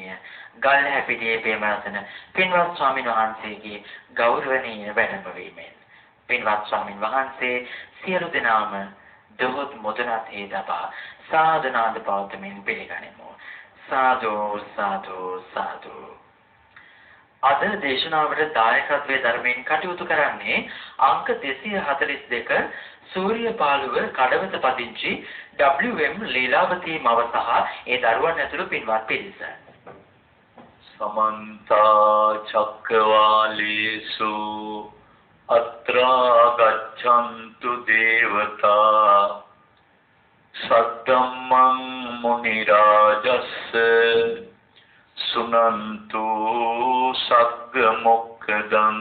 පූජනීය ගල්හැපිටියේ ප්‍රේමරතන පින්වත් ස්වාමීන් වහන්සේගේ ගෞරවනීය වැඩමවීමෙන් පින්වත් ස්වාමීන් වහන්සේ සියලු දෙනාම දොහොත් මුදනත් හේතපා සාධනාද පවත්වමින් පිළිගනිමු. සාදු සාදු සාදු. අද දේශනාවට දායකත්වයේ ධර්මයෙන් කටයුතු කරන්නේ අංක 242 සූර්යපාලුව කඩවත පදිංචි WM ලීලාවතී මව සහ ඒ දරුවන් ඇතුළු පින්වත් පිරිස. සමන්ත චක්කවාලේසු අත්‍රා ගච්ඡන්තු දේවතා සද්දම්මං මුනි රාජස්ස සුනන්තු සග්ග මොක්ඛදං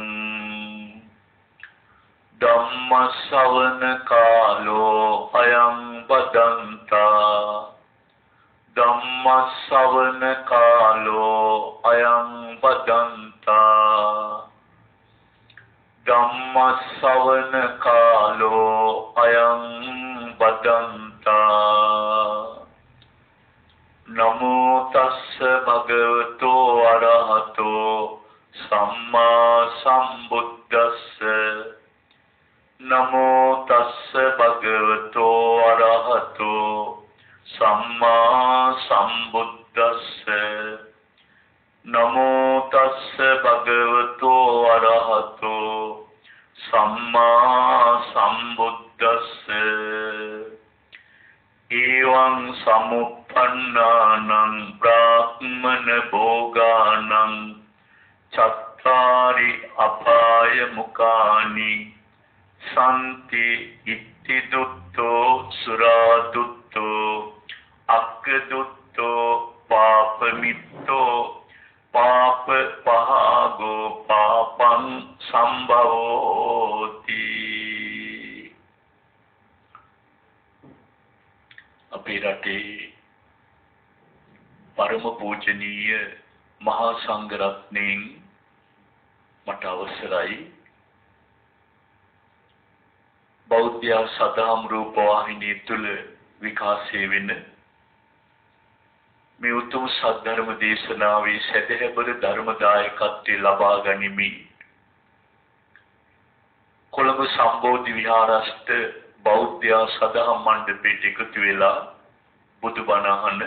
ධම්ම ශ්‍රවණ කාලෝ අයං බදන්තා ධම්ම ශ්‍රවණ කාලෝ අයං බදන්තා ධම්ම ශ්‍රවණ කාලෝ අයං බදන්තා නමෝ තස්ස භගවතෝ අරහතෝ සම්මා සම්බුද්දස්ස නමෝ තස්ස භගවතෝ අරහතෝ සම්මා සම්බුද්දස්ස නමෝ තස්ස භගවතෝ අරහතෝ සම්මා සම්බුද්දස්ස එවං සමුප්පන්නානං බ්‍රාහ්මන භෝගානං චත්තාරි අපාය මුඛානි සම්ති ඉත්ති දුත්තෝ සුරා දුත්තෝ අක්ඛ දුත්තෝ පාප මිත්තෝ පාප පහගෝ පාපං සම්භවෝති. අපේ රටේ පරම පූජනීය මහා සංඝ රත්නයන් මට අවසරයි බෞද්ධ සදාම් රූප වාහිනිය තුල විකාශය වෙන මේ උතුම් සද්ධර්ම දේශනාවේ සදහැබර ධර්මදායකත්වයේ ලබා ගනිමින් කොළඹ සම්බෝධි විහාරස්ථ බෞද්ධ සදාම් මණ්ඩපයට එකතු වෙලා බුදුබණ අහන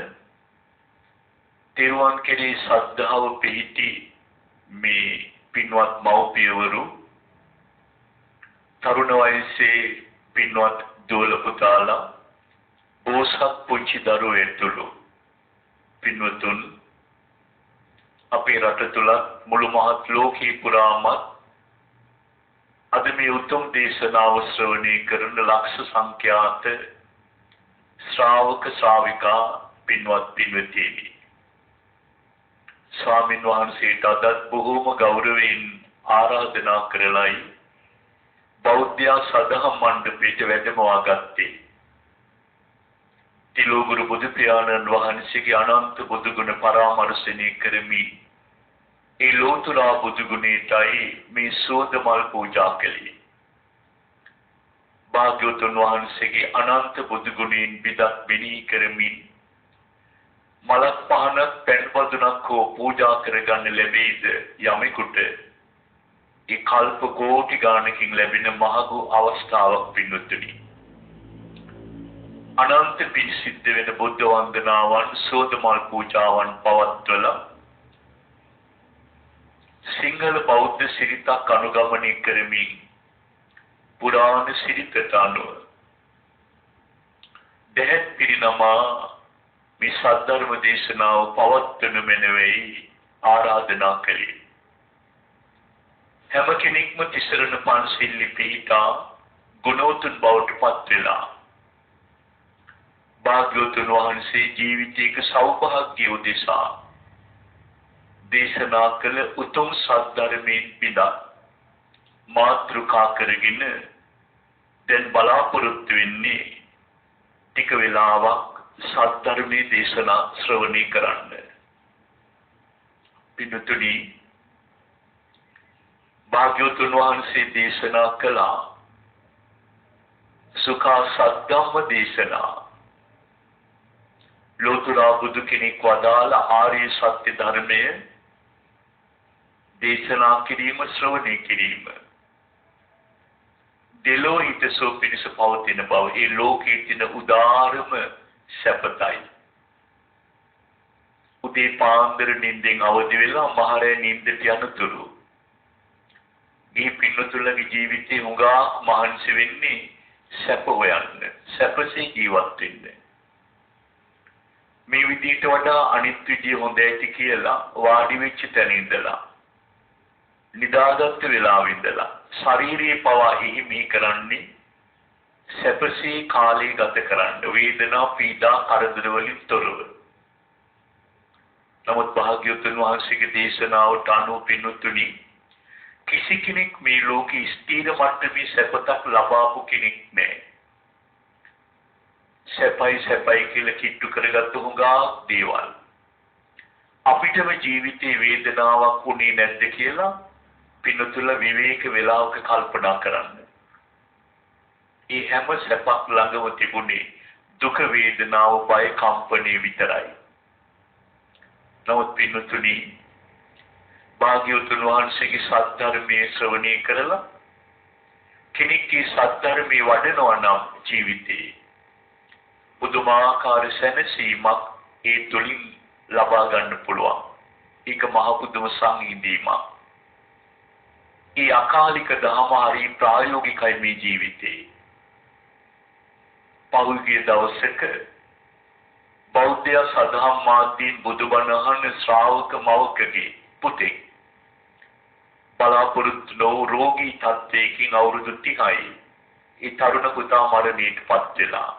තෙරුවන් කෙරෙහි ශ්‍රද්ධාව පිහිටි මේ පින්වත් මව්පියවරු තරුණ වයසේ පින්වත් දෝල පුතාලා බෝසත් පුංචි දරුවෝ ඇතුළු පින්වතුන් අපේ රට තුල මුළු මහත් ලෝකේ පුරාම අද මේ උතුම් දේශනාව ශ්‍රවණය කරන ලක්ෂ සංඛ්‍යාත ශ්‍රාවක ශ්‍රාවිකා පින්වත් පින්වතීනි ස්වාමීන් වහන්සේට අදත් බොහෝම ගෞරවයෙන් ආරාධනා කරලයි බෞද්ධ සදහම් මණ්ඩපයට වැඩමවා ගත්තේ. තිලෝගුරු බුදු පියාණන් වහන්සේගේ අනන්ත බුදු ගුණ පරාමර්ශණය කරමින් ඒ ලෝතුරා බුදු ගුණයටයි මේ සෝදමල් පූජා කළේ. භාග්‍යවතුන් වහන්සේගේ අනන්ත බුදු ගුණයෙන් බිදක් මෙනෙහි කරමින් මලක් පහනක් පැන් පදුනක් හෝ පූජා කරගන්න ලැබෙයිද යමෙකුට ඒ කල්ප කෝටි ගානකින් ලැබෙන මහඟු අවස්ථාවක් පින්වත්නි. අනන්ත පින් සිද්ධ වෙන බුද්ධ වන්දනාවන් සෝදමල් පූජාවන් පවත්වලා සිංහල බෞද්ධ සිරිතක් අනුගමනය කරමින් පුරාණ සිරිතට අනුව දෙහෙත් පිරිනමා මේ සද්ධර්ම දේශනාව පවත්වන මෙනෙවෙයි ආරාධනා කළේ. හැම කෙනෙක්ම තිසරණ පන්සිල් පිළිපීඨා ගුණෝතුන් බවට පත් වෙලා භාග්‍යවතුන් වහන්සේ ජීවිතයක සෞභාග්‍ය උදෙසා දේශනා කළ උතුම් සද්ධර්මයෙන් බිඳා මාතෘකා කරගෙන දැන් බලාපොරොත්තු වෙන්නේ ටික වෙලාවක් සද්ධර්මයේ දේශනා ශ්‍රවණය කරන්න. පින්තුනි භාග්‍යවතුන් වහන්සේ දේශනා කළා සුඛා සද්ධම්ම දේශනා ලෝතුරා බුදු කෙනෙක් වදාළ ආර්ය සත්‍ය ධර්මය දේශනා කිරීම ශ්‍රවණය කිරීම දෙලෝ හිතසෝ පිණිස පවතින බව ඒ ලෝකයේ තියෙන උදාරම සැපතයි. උදේ පාන්දර නිින්දෙන් අවදි වෙලා මහරෑ නිින්දට යනතුරු මේ පින්නතුලගේ ජීවිතේ හුඟා මහන්සි වෙන්නේ සැප හොයන්න, සැපසේ ජීවත් වෙන්න. මේ විදිහට වඩා අනිත් විදිය හොඳ ඇති කියලා වාඩි වෙච්ච තැන ඉඳලා නිදාගත් වෙලාව ඉඳලා ශාරීරියේ පවා එහිමි කරන්නේ සැපසේ කාලය ගත කරන්න වේදනා පීඩා කරදර වලින් තොරව. නමුත් භාග්‍යවතුන් වහන්සේගේ දේශනාවට අනුව පින්තුනි කිසි කෙනෙක් මේ ලෝකේ ස්ථීර මට්ටමේ සැපතක් ලබාපු කෙනෙක් නැහැ. සැපයි කියලා කිට්ටු කරගත්තු හුඟා දේවල්. අපිටම ජීවිතේ වේදනාවක් වුණේ නැද්ද කියලා පින්තුල විවේක වේලාවක කල්පනා කරන්න. ඒ හැම සැපක් ළඟම තිබුණේ දුක වේදනාව බය කම්පණය විතරයි. නමුත් පින්තුනි භාග්‍යවතුන් වහන්සේගේ සත්‍ය ශ්‍රවණය කරලා කෙනෙක්ගේ සත්‍ය වඩනවා නම් ජීවිතේ පුදුමාකාර සැනසීමක් ඒ තුලින් ලබා ගන්න පුළුවන්. ඒක මහ පුදුම සංහිඳීමක්. ඒ අකාලික දහම හරි ප්‍රායෝගිකයි මේ ජීවිතේ. පෞද්ගලික දවසක බෞද්ධ සදහම් මාධ්‍යයෙන් බුදුබණ අහන ශ්‍රාවක මවකගේ පුතේ බලාපොරොත්තු නොවු රෝගී තත්ත්වයකින් අවුරුදු 30යි. ඒ තරුණ පුතා මරණයටපත් වෙලා.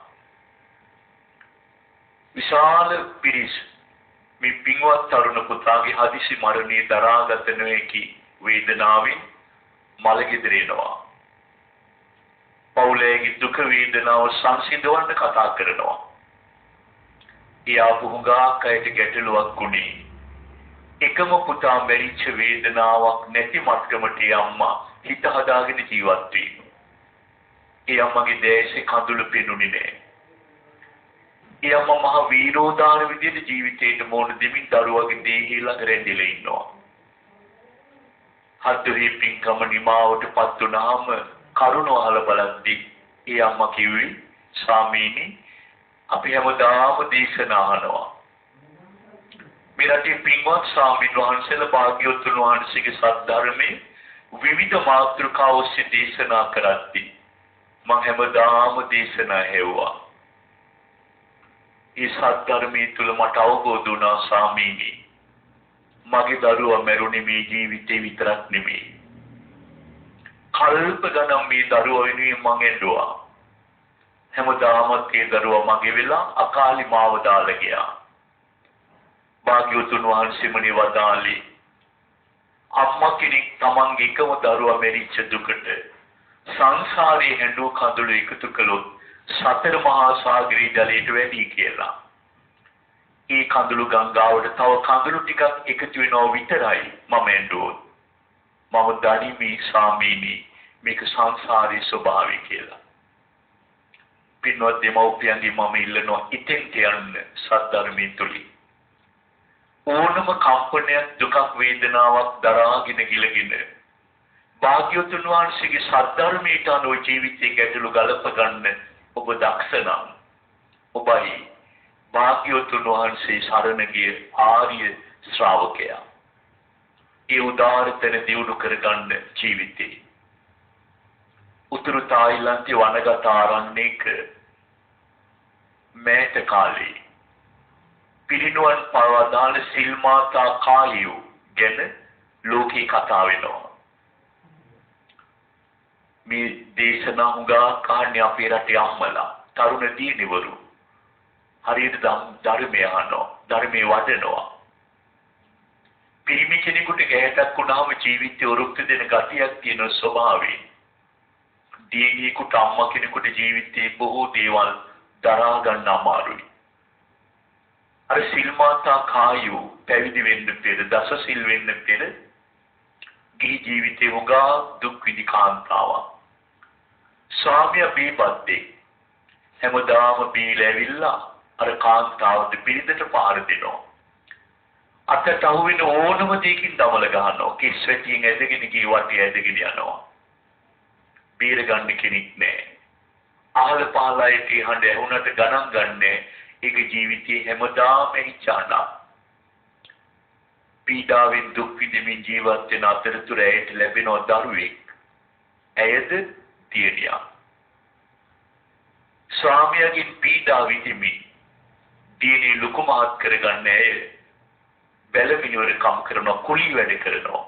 විශාල පිරිස මේ පින්වත් තරුණ පුතාගේ හදිසි මරණය දරාගත නොහැකි වේදනාවෙන් මලගෙදර එනවා. පවුලේ දුක වේදනාව සංසිඳවන්න කතා කරනවා. ඒ ආපුහුඟා කයට ගැටලුවක් වුණේ. එකම පුතා මැරිච්ච වේදනාවක් නැති මට්ටමට අම්මා හිත හදාගෙන ජීවත් වෙනවා. ඒ අම්මගේ දැසේ කඳුළු පෙනුනේ නැහැ. ඒ අම්මා මහ වීරෝදාන විදිහට ජීවිතේට මොන දෙමින් දරුවගේ දේහය ළඟ රැඳිලා ඉන්නවා. හත්තරේ පින්කම නිමාවටපත් වුණාම කරුණ අහල බලද්දී ඒ අම්මා කිව්වේ ස්වාමීනි අපි හැමදාම දේශනා අහනවා. මේ රටේ පින්වත් ස්වාමීන් වහන්සේලා භාග්‍යවතුන් වහන්සේගේ සද්ධර්මයේ විවිධ මාතෘකා ඔස්සේ දේශනා කරද්දී මම හැමදාම දේශනා හෙව්වා. ඒ සද්ධර්මයේ තුල මට අවබෝධ වුණා ස්වාමීනි මගේ දරුවා මැරුණේ මේ ජීවිතේ විතරක් නෙමෙයි. කල්ප ගණන් මේ දරුවා වෙනුවෙන් මං එන්නුවා. හැමදාම ඒ දරුවා මගේ වෙලා අකාලි මාව දාලා ගියා. භාග්‍යවතුන් වහන්සේම නිවදාලි අම්මා කෙනෙක් තමන්ගේ එකම දරුවා මැරිච්ච දුකට සංසාරේ හැඬු කඳුළු එකතු කළොත් සතර මහා සාගරේ ජලයට වැඩි කියලා. ඒ කඳුළු ගංගාවට තව කඳුළු ටිකක් එකතු වෙනවා විතරයි මම ඇඬුවොත්. මම දනිමි ස්වාමීනි මේක සංසාරේ ස්වභාවය කියලා. පින්වත් දෙමව්පියන්ගේ මම ඉල්ලනවා ඉතින් යන්න සද්ධර්මයේ තුලින්. ඕනම කම්පනයක් දුකක් වේදනාවක් දරාගෙන ගිලගෙන භාග්‍යවතුන් වහන්සේගේ සද්ධර්මයට අනුව ජීවිතේ ගැටලු ගලප ගන්න ඔබ දක්ෂ නම් ඔබයි භාග්‍යවතුන් වහන්සේ සරණ ගිය ආර්ය ශ්‍රාවකයා. ඒ උදාාරතන දියුණු කරගන්න ජීවිතේ. උතුරු තායිලන්තයේ වනගත ආරණ්‍යයක මේත කාලේ පිරිනුවන් පවදාන සිල් මාතා කාලියෝ ගැන ලෝකේ කතා වෙනවා. මේ දේශනා හුඟා කහන්නේ අපේ රටේ අම්මලා තරුණ දියණිවරු හරියට ධර්මය අහනවා ධර්මයේ වඩනවා. පිරිමි කෙනෙකුට ගැටක් වුණාම ජීවිතේ උරුක්ක දෙන ගතියක් තියෙන ස්වභාවය. දියණියෙකුට අම්මා කෙනෙකුට ජීවිතේ බොහෝ දේවල් දරා ගන්න අමාරුයි. අර සිල් මාතා කායෝ පැවිදි වෙන්න පෙර දස සිල් වෙන්න පෙර ගිහි ජීවිතේ හොගා දුක් විඳි කාන්තාවක්. ස්වාමියා බීපත්තේ හැමදාම බීලා ඇවිල්ලා අර කාන්තාවට පිරිතට පාර දෙනවා. අතට අහුවෙන ඕනම දෙයකින් දමල ගහනවා. කිස් වැටියෙන් ඇදගෙන ගිය වටේ ඇදගෙන යනවා. බීර ගන්න කෙනෙක් නැහැ. අහල පහලයි හඬ ඇහුනට ගණන් ගන්නෑ. ඒක ජීවිතයේ හැමදාම හිචානා. පීඩාවෙන් දුක් විඳින්මින් ජීවත් වෙන අතරතුර ඇයට ලැබෙන දරුවෙක්. ඇයද දියණියක්. ස්වාමියාගෙන් පීඩා විඳින්මින් දියණිය ලොකු මහත් කරගන්න ඇය බැලමිනිවරකම් කරනවා, කුලී වැඩ කරනවා.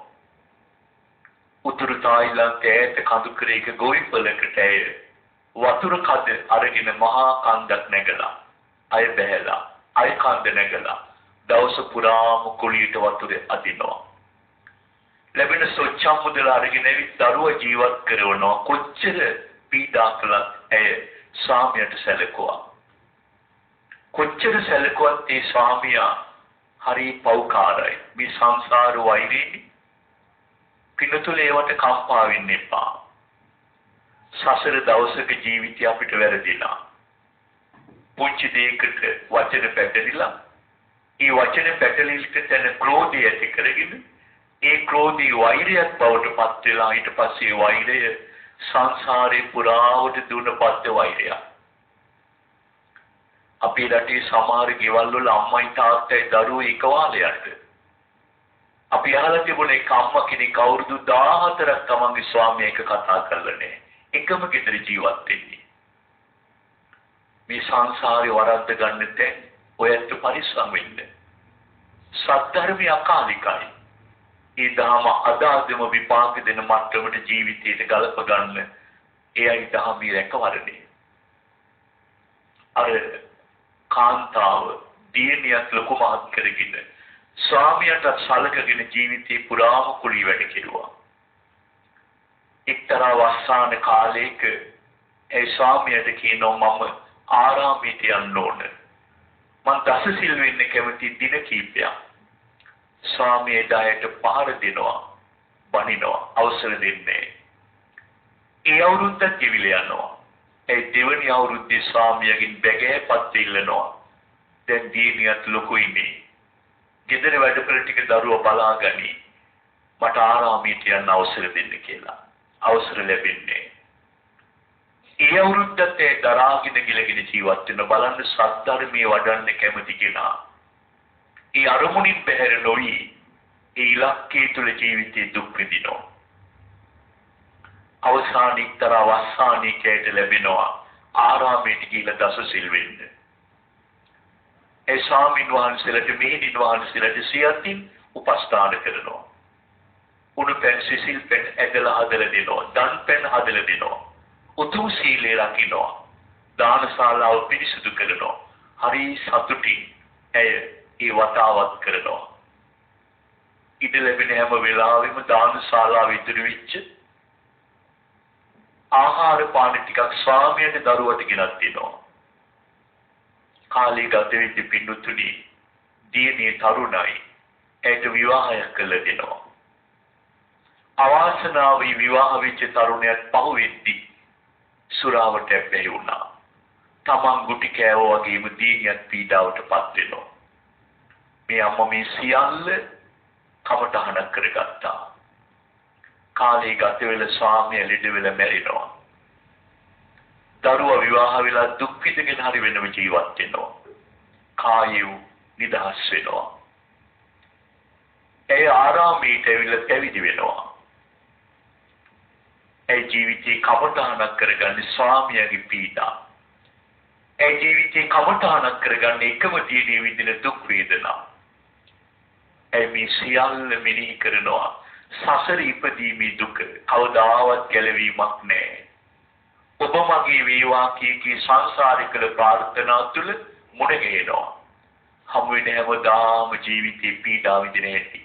උතුරු තායිලන්තයේ ඈත කඳුකරයක ගොවිපලකට ඇය වතුර කඳ අරගෙන මහා කන්දක් නැගලා, අය බැහැලා, අය කන්ද නැගලා දවස පුරාම කුලියට වතුර අදිනවා. ලැබෙන සොච්චම් මුදල අරගෙන ඇවිත් දරුවා ජීවත් කරනවා. කොච්චර පීඩා කළත් ඇය ස්වාමියාට සැලකුවා. කොච්චර සැලකුවත් ඒ ස්වාමියා හරි පෞකාරයි. මේ සංසාර වෛරේ පිනතුල ඒවට කම්පා වෙන්න එපා. සසර දවසක ජීවිතය අපිට වැරදිලා. පුංචි දෙයකට වචන පැටලිලා, ඒ වචන පැටලිල්ලට තන ක්‍රෝධය ඇති කරගෙන, ඒ ක්‍රෝධී වෛරයක් බවට පත් වෙලා ඊට පස්සේ වෛරය සංසාරේ පුරාවට දුනපත් වෛරයක්. අපේ රටේ සමහර ගෙවල් වල අම්මයි තාත්තයි දරුවෝ එක වාලයට. අපි අහලා තිබුණේ එක අම්මා කෙනෙක් අවුරුදු 14ක් තමන්ගේ ස්වාමියා එක්ක කතා කරලා නැහැ. එකම ගෙදර ජීවත් වෙන්නේ. මේ සංසාරේ වරද්ද ගන්න තැන් ඔයත් පරිස්සම් වෙන්න. සත්‍ය අකාලිකයි. ඒ ධර්ම අදාදම විපාක දෙන මට්ටමට ජීවිතයට ගලප ගන්න එයයි ධර්මයේ රැකවරණය. අර කාන්තාව දියණියක් ලොකු මහත් කරගෙන ස්වාමියාට සලකගෙන ජීවිතේ පුරාම කුලී වැඩ කෙරුවා. එක්තරා වස්සාන කාලයක ඒ ස්වාමියාට කියනවා මම ආරාමයට යන්න ඕන. මං දසසිල් වෙන්න කැමති දින කීපයක්. ස්වාමියා ඩයට පහර දෙනවා, බනිනවා, අවසර දෙන්නේ. ඒ අවුරුද්දක් ගෙවිලා යනවා. ඒ දෙවනි අවුරුද්දේ ස්වාමියාගෙන් බැගෑපත් ඉල්ලනවා. දැන් දියණියත් ලොකුයිනේ. ගෙදර වැඩ කර ටික දරුවා බලාගනි. මට ආරාමයට යන්න අවසර දෙන්න කියලා. අවසර ලැබෙන්නේ. ඒ අවුරුද්දත් ඒ දරාගෙන ගිලගෙන ජීවත් වෙන බලන්න සත්‍ධර්මයේ වඩන්න කැමති කෙනා. ඒ අරමුණින් බැහැර නොවි ඒ ඉලක්කයේ තුල ජීවිතේ දුක් විඳිනවා. අවසානිකතර වස්සානිකයට ලැබෙනවා ආරාමයට ගිහිලා දසසිල් වෙන්න. ඒ ස්වාමීන් වහන්සේලාට මෙහෙණින් වහන්සේලාට සියතින් උපස්ථාන කරනවා. උණු පෙන් සිසිල් පෙන් ඇදලා හදලා දෙනවා. දන් පෙන් හදලා දෙනවා. උතුම් සීලය රකින්නවා. දානශාලාව පිරිසිදු කරනවා. හරි සතුටින් ඇය ඒ වතාවත් කරනවා. ඉඩ ලැබෙන හැම වෙලාවෙම දානශාලාව ඉදිරි වෙච්ච ආහාර පාන ටිකක් ස්වාමියාට දරුවට ගෙනත් දෙනවා. කාලේ ගත වෙච්ච පින්නුතුනි දියණිය තරුණයි. ඒට විවාහයක් කළ දෙනවා. අවාසනාවී විවාහ වෙච්ච තරුණයාට පහු වෙද්දී සුරාවට බැහැ වුණා. තමන් ගුටි කෑවෝ වගේම දියණියත් පීඩාවටපත් වෙනවා. මේ අම්මා මේ සියල්ල කමටහනක් කරගත්තා. කාලේ ගත වෙලා ස්වාමියා ලෙඩ වෙලා මැරෙනවා. දරුවා විවාහ වෙලා දුක් විඳගෙන හරි වෙනම ජීවත් වෙනවා. කායු නිදහස් වෙනවා. ඒ ආරාමයට ඇවිල්ලා පැවිදි වෙනවා. ඒ ජීවිතේ කමටහනක් කරගන්නේ ස්වාමියාගේ පීඩා. ඒ ජීවිතේ කමටහනක් කරගන්නේ එකම දිනේ විඳින දුක් වේදනා. ඒ මේ සියල්ල මෙනෙහි කරනවා. සසර ඉපදීමේ දුක කවදාවත් ගැලවීමක් නැහැ. ඔබ මගේ වේවා කී සංසාරික ප්‍රාර්ථනා තුල මුණ ගැහෙනවා. හමු වෙන හැමදාම ජීවිතේ පීඩා විඳින හැටි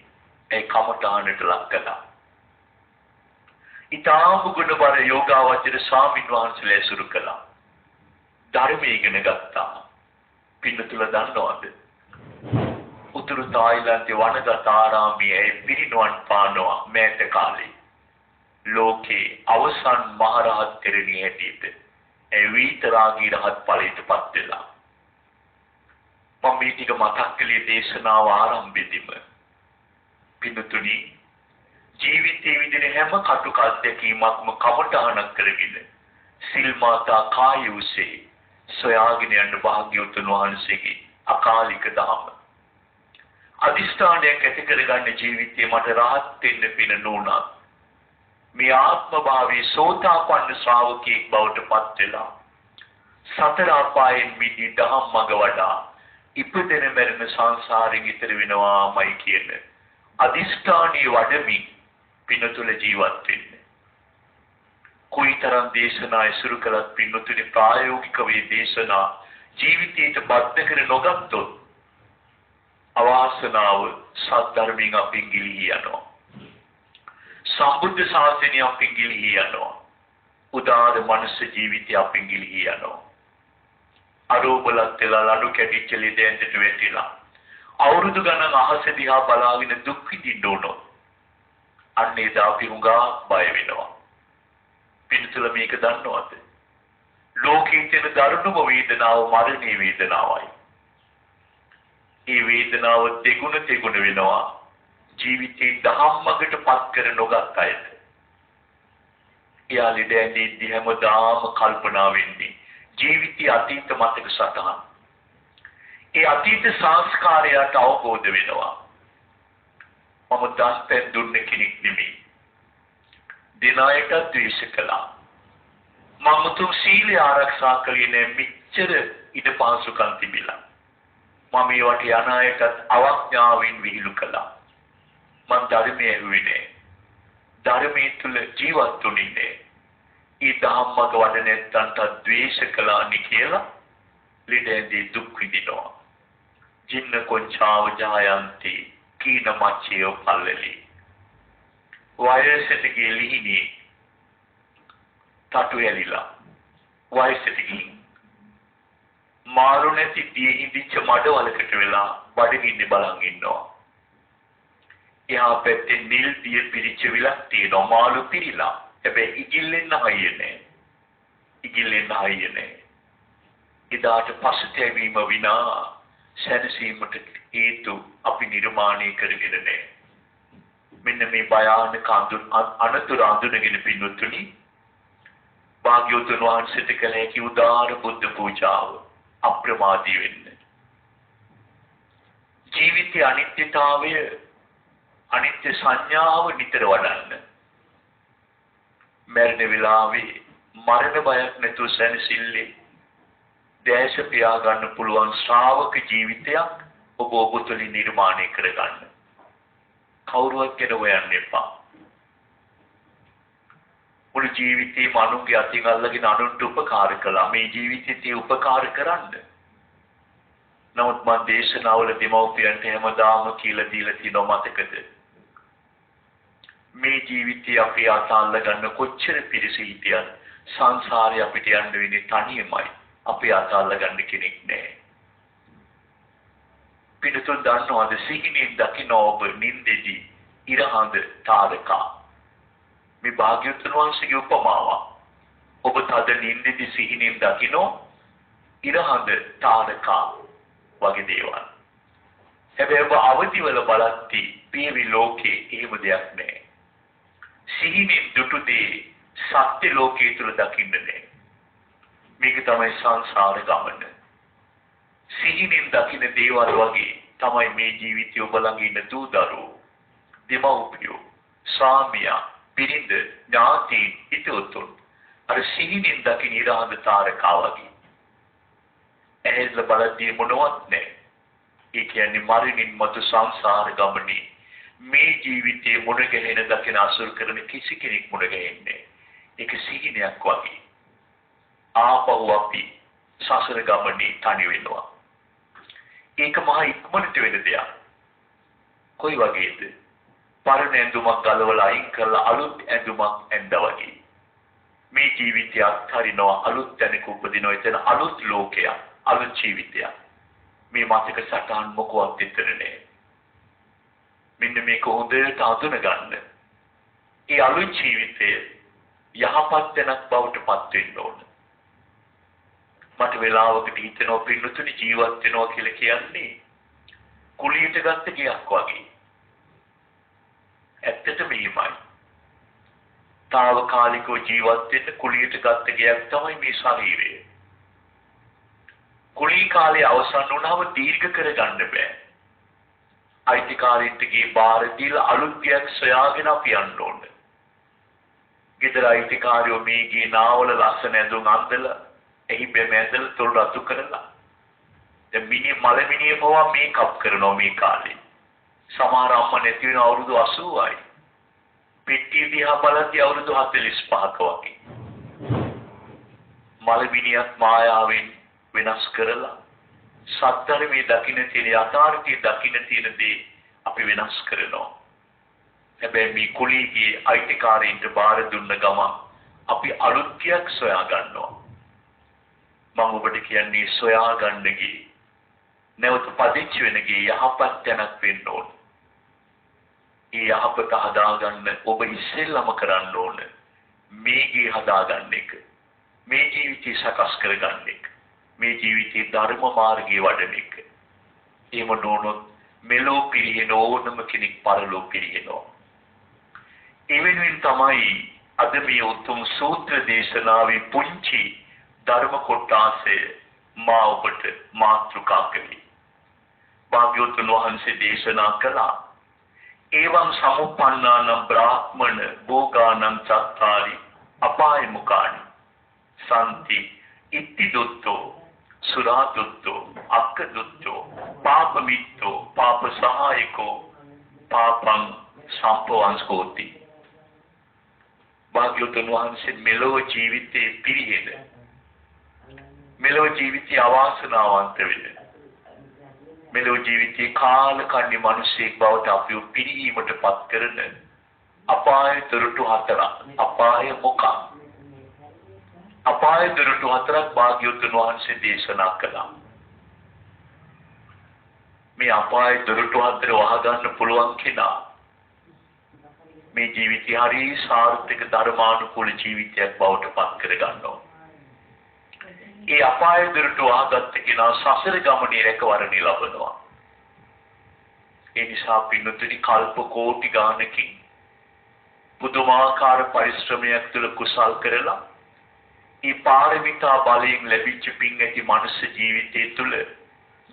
ඒ කමඨානට ලක් කළා. ඊටාම ගුණබර යෝගාවචර ස්වාමීන් වහන්සේලා ඇසුරු කළා. ධර්මය ඉගෙන ගත්තා. පින්නතුල දන්නවද? උතුරු තායිලන්තේ වනගත ආරාමයේ පිරිනුවන් පානවා මෑත කාලේ. ලෝකේ අවසන් මහරහත් තෙරණිය හැටියට ඒ විතරාගී රහත් ඵලයටපත් වෙලා. මම මේ ටික මතක් කළේ දේශනාව ආරම්භයේදීම. පින්තුනි ජීවිතයේ විදිහේ හැම කටුක අත්දැකීමක්ම කමටහනක් කරගෙන සිල් මාතා කායුසේ සොයාගෙන යන භාග්‍යවතුන් වහන්සේගේ අකාලික දහම. අදිෂ්ඨානයක් ඇති කරගන්න ජීවිතේ මට රහත් වෙන්න පින නෝනා. මේ ආත්ම භාවයේ සෝතාපන්න ශ්‍රාවකෙක් බවට පත් වෙලා සතර අපායන් මිදී දහම් මඟ වඩා ඉපදෙන මරණ සංසාරයෙන් ඈතර වෙනවාමයි කියන අදිෂ්ඨානීය වඩමින් පිනතුල ජීවත් වෙන්න. කොයිතරම් දේශනා ඉසුරු කළත් පින්නතුනි ප්‍රායෝගික වේ දේශනා ජීවිතයට බද්ධ කර නොගත්තොත් අවාසනාව සත්‍ය අපින් ගිලිහි යනවා. සම්බුද්ධ ශාසනය අපින් ගිලිහි යනවා. උදාර මනුස්ස ජීවිතය අපින් ගිලිහි යනවා. අරෝබලත් වෙලා ලඩු කැටිච්ච ලෙඩෙන්ට වැටිලා අවුරුදු ගණන් අහස දිහා බලාගෙන දුක් විඳින්න ඕනෝ. අන්න එදා අපි හුඟා බය වෙනවා. පින්තුල මේක දන්නවද? ලෝකයේ තියෙන දරුණුම වේදනාව මරණීය වේදනාවයි. ඒ වේදනාව දෙගුණ වෙනවා ජීවිතේ දහම්මකට පත් කර නොගත් අයට. එයා ලෙඩැඳිද්දී හැමදාම කල්පනා වෙන්නේ ජීවිතයේ අතීත මතක සටහන්. ඒ අතීත සංස්කාරයට අවබෝධ වෙනවා. මම දස්පෙන් දුන්න කෙනෙක් නෙමෙයි. දිනායට ද්වේෂ කළා. මම තුන් සීලය ආරක්ෂා කළේ නෑ මෙච්චර ඉඩ පහසුකම් තිබිලා. මම ඒවට යන අයටත් අවඥාවෙන් විහිළු කළා. මම ධර්මයේ ඇහුවේ නෑ. ධර්මයේ තුල ජීවත් වුණේ නෑ. ඒ ධම්මක වඩ නැත්තන්ට ද්වේෂ කළානි කියලා ලිඩේදී දුක් විඳිනවා. ජින්න කොංචාව ජායන්ති කීන මච්චිය පල්ලලි. වයසට ගිලිහිනි තටු ඇලිලා වයසට ගිහින් මාරු නැති දිය ඉදිච්ච මඩවලකට වෙලා බඩගින්නේ බලන් ඉන්නවා. එහා පැත්තේ නිල් දිය පිරිච්ච විලක් තියෙනවා මාළු පිරිලා. හැබැයි ඉගිල්ලෙන්න හයිය නෑ. එදාට පසුතැවීම විනා සැනසීමට හේතු අපි නිර්මාණය කරගෙන නෑ. මෙන්න මේ භයානක අනතුරු අඳුනගෙන පින්වත්නි භාග්‍යවතුන් වහන්සේට කළ හැකි උදාර බුද්ධ පූජාව අප්‍රමාදී වෙන්න. ජීවිතයේ අනිත්‍යතාවය අනිත්‍ය සංඥාව නිතර වඩන්න. මරණ වෙලාවේ මරණ බයක් නැතුව සැනසෙල්ලේ දැස පියා ගන්න පුළුවන් ශ්‍රාවක ජීවිතයක් ඔබ තුළින් නිර්මාණය කරගන්න. කවුරුවත් කෙන හොයන්න එපා. මුළු ජීවිතේම අනුන්ගේ අතින් අල්ලගෙන අනුන්ට උපකාර කළා. මේ ජීවිතේ උපකාර කරන්න. නමුත් මම දේශනාවල දෙමව්පියන්ට හැමදාම කියලා දීලා තියෙනවා මතකද? මේ ජීවිතේ අපි අතල්ලා ගන්න කොච්චර පිරිස හිටියත් සංසාරේ අපිට යන්න වෙන්නේ තනියමයි. අපි අතල්ලා ගන්න කෙනෙක් නැහැ. පිටුතුන් දන්නවද සිහිනෙන් දකින්න ඔබ නින්දෙදී ඉරහඳ තාරකා. මේ භාග්‍යවතුන් වහන්සේගේ උපමාව. ඔබ තද නින්දෙදී සිහිනෙන් දකින්න ඉරහඳ තාරකා වගේ දේවල්. හැබැයි ඔබ අවදිවල බලද්දී පියවි ලෝකේ එහෙම දෙයක් නැහැ. සිහිනෙන් දුටු දේ සත්‍ය ලෝකයේ තුල දකින්න නැහැ. මේක තමයි සංසාර ගමන. සිහිනෙන් දකින්න දේවල් වගේ තමයි මේ ජීවිතය ඔබ ළඟ ඉන්න දූ දරුවෝ, දෙමව්පියෝ, ස්වාමියා, බිරිඳ, ඥාතීන්, හිතවතුන් අර සිහිනෙන් දකින්න ඉරහඳ තාරකා වගේ. ඇහෙල්ල බලද්දී මොනවත් නැහැ. ඒ කියන්නේ මරණින් මතු සංසාර ගමනේ මේ ජීවිතයේ මුණ ගැහෙන දකින අසුර කරන කිසි කෙනෙක් මුණ ගැහෙන්නේ. ඒක සිහිනයක් වගේ. ආපහු අපි සසර ගමනේ තනි වෙනවා. ඒක මහා ඉක්මනට වෙන දෙයක්. කොයි වගේද? පරණ ඇඳුමක් ගලවලා අයින් කරලා අලුත් ඇඳුමක් ඇඳා වගේ. මේ ජීවිතය අත්හරිනවා අලුත් තැනක උපදිනවා. එතන අලුත් ලෝකයක්, අලුත් ජීවිතයක්. මේ මතක සටහන් මොකවත් විතර නෑ. මෙන්න මේක හොඳට අඳුන ගන්න. ඒ අලුත් ජීවිතය යහපත් තැනක් බවට පත් වෙන්න ඕන. මට වෙලාවකට හිතෙනවා පින්නතුනි ජීවත් වෙනවා කියලා කියන්නේ කුලියට ගත්ත ගයක් වගේ. ඇත්තටම එහෙමයි. తాවකාලිකව ජීවත් වෙන්න කුලියට ගත්ත ගයක් තමයි මේ ශරීරය. කුලී කාලේ අවසන් වුණාම දීර්ඝ කරගන්න බෑ. අයිතිකාරීන්ටගේ බාර දීලා අලුත් ගයක් සොයාගෙන අපි යන්න ඕන. ගෙදර අයිතිකාරයෝ මේගේ නාවල ලස්සන ඇඳුම් අඳලා එහි බෙම ඇඳලා තොල් රතු කරලා දැන් මලමිනිය පවා මේකප් කරනවා මේ කාලේ. සමහර අම්මා නැති වෙන අවුරුදු 80යි. පිටිය දිහා බලද්දී අවුරුදු 45ක වගේ. මලමිනියක් මායාවෙන් වෙනස් කරලා සත්‍යර්මයේ දකින්න තියෙන යථාර්ථයේ දකින්න තියෙන දේ අපි වෙනස් කරනවා. හැබැයි මේ කුලීගේ අයිතිකාරයින්ට බාර දුන්න ගමන් අපි අලුත් ගයක් සොයා ගන්නවා. මම ඔබට කියන්නේ සොයා ගන්නගේ නැවත පදිච්ච වෙනගේ යහපත් තැනක් වෙන්න ඕන. ඒ යහපත හදාගන්න ඔබ ඉස්සෙල්ලම කරන්න ඕන මේගේ හදාගන්න එක. මේ ජීවිතය සකස් කරගන්න එක. මේ ජීවිතයේ ධර්ම මාර්ගයේ වඩන එක. එහෙම නොවුනොත් මෙලෝ පිරිහෙන ඕනම කෙනෙක් පරලෝ පිරිහෙනවා. එවෙනුවෙන් තමයි අද මේ උතුම් සූත්‍ර දේශනාවේ පුංචි ධර්ම කොටාසය මා ඔබට මාතෘකා කළේ. භාග්‍යවතුන් වහන්සේ දේශනා කළා එවං සමුප්පන්නානම් බ්‍රාහ්මණ භෝගානම් චත්තාරි අපාය මුඛානි සම්ති ඉත්ති දුත්තෝ සුරා දුත්තෝ අක්ක දුත්තෝ පාප මිත්තෝ පාප සහායකෝ පාපං සම්පවංස්කෝති. භාග්‍යවතුන් වහන්සේ මෙලොව ජීවිතේ පිරිහෙන මෙලොව ජීවිතය අවාසනාවන්ත වෙන මෙලොව ජීවිතයේ කාලකන්ණි මිනිසෙක් බවට අපිව පිරිහීමට පත් කරන අපාය දොරටු හතරක් අපාය මුඛ අපාය දොරටු හතරක් භාග්‍යවතුන් වහන්සේ දේශනා කළා. මේ අපාය දොරටු හතර වහගන්න පුළුවන් කෙනා මේ ජීවිතය හරි සාර්ථක ධර්මානුකූල ජීවිතයක් බවට පත් කර ගන්නවා. ඒ අපාය දොරටු වහගත්ත කෙනා සසර ගමනේ රැකවරණය ලබනවා. ඒ නිසා පින්නතුනි කල්ප කෝටි ගානකින් පුදුමාකාර පරිශ්‍රමයක් තුළ කුසල් කරලා ඒ පාරමිතා බලයෙන් ලැබිච්ච පින් ඇති මනුෂ්‍ය ජීවිතය තුළ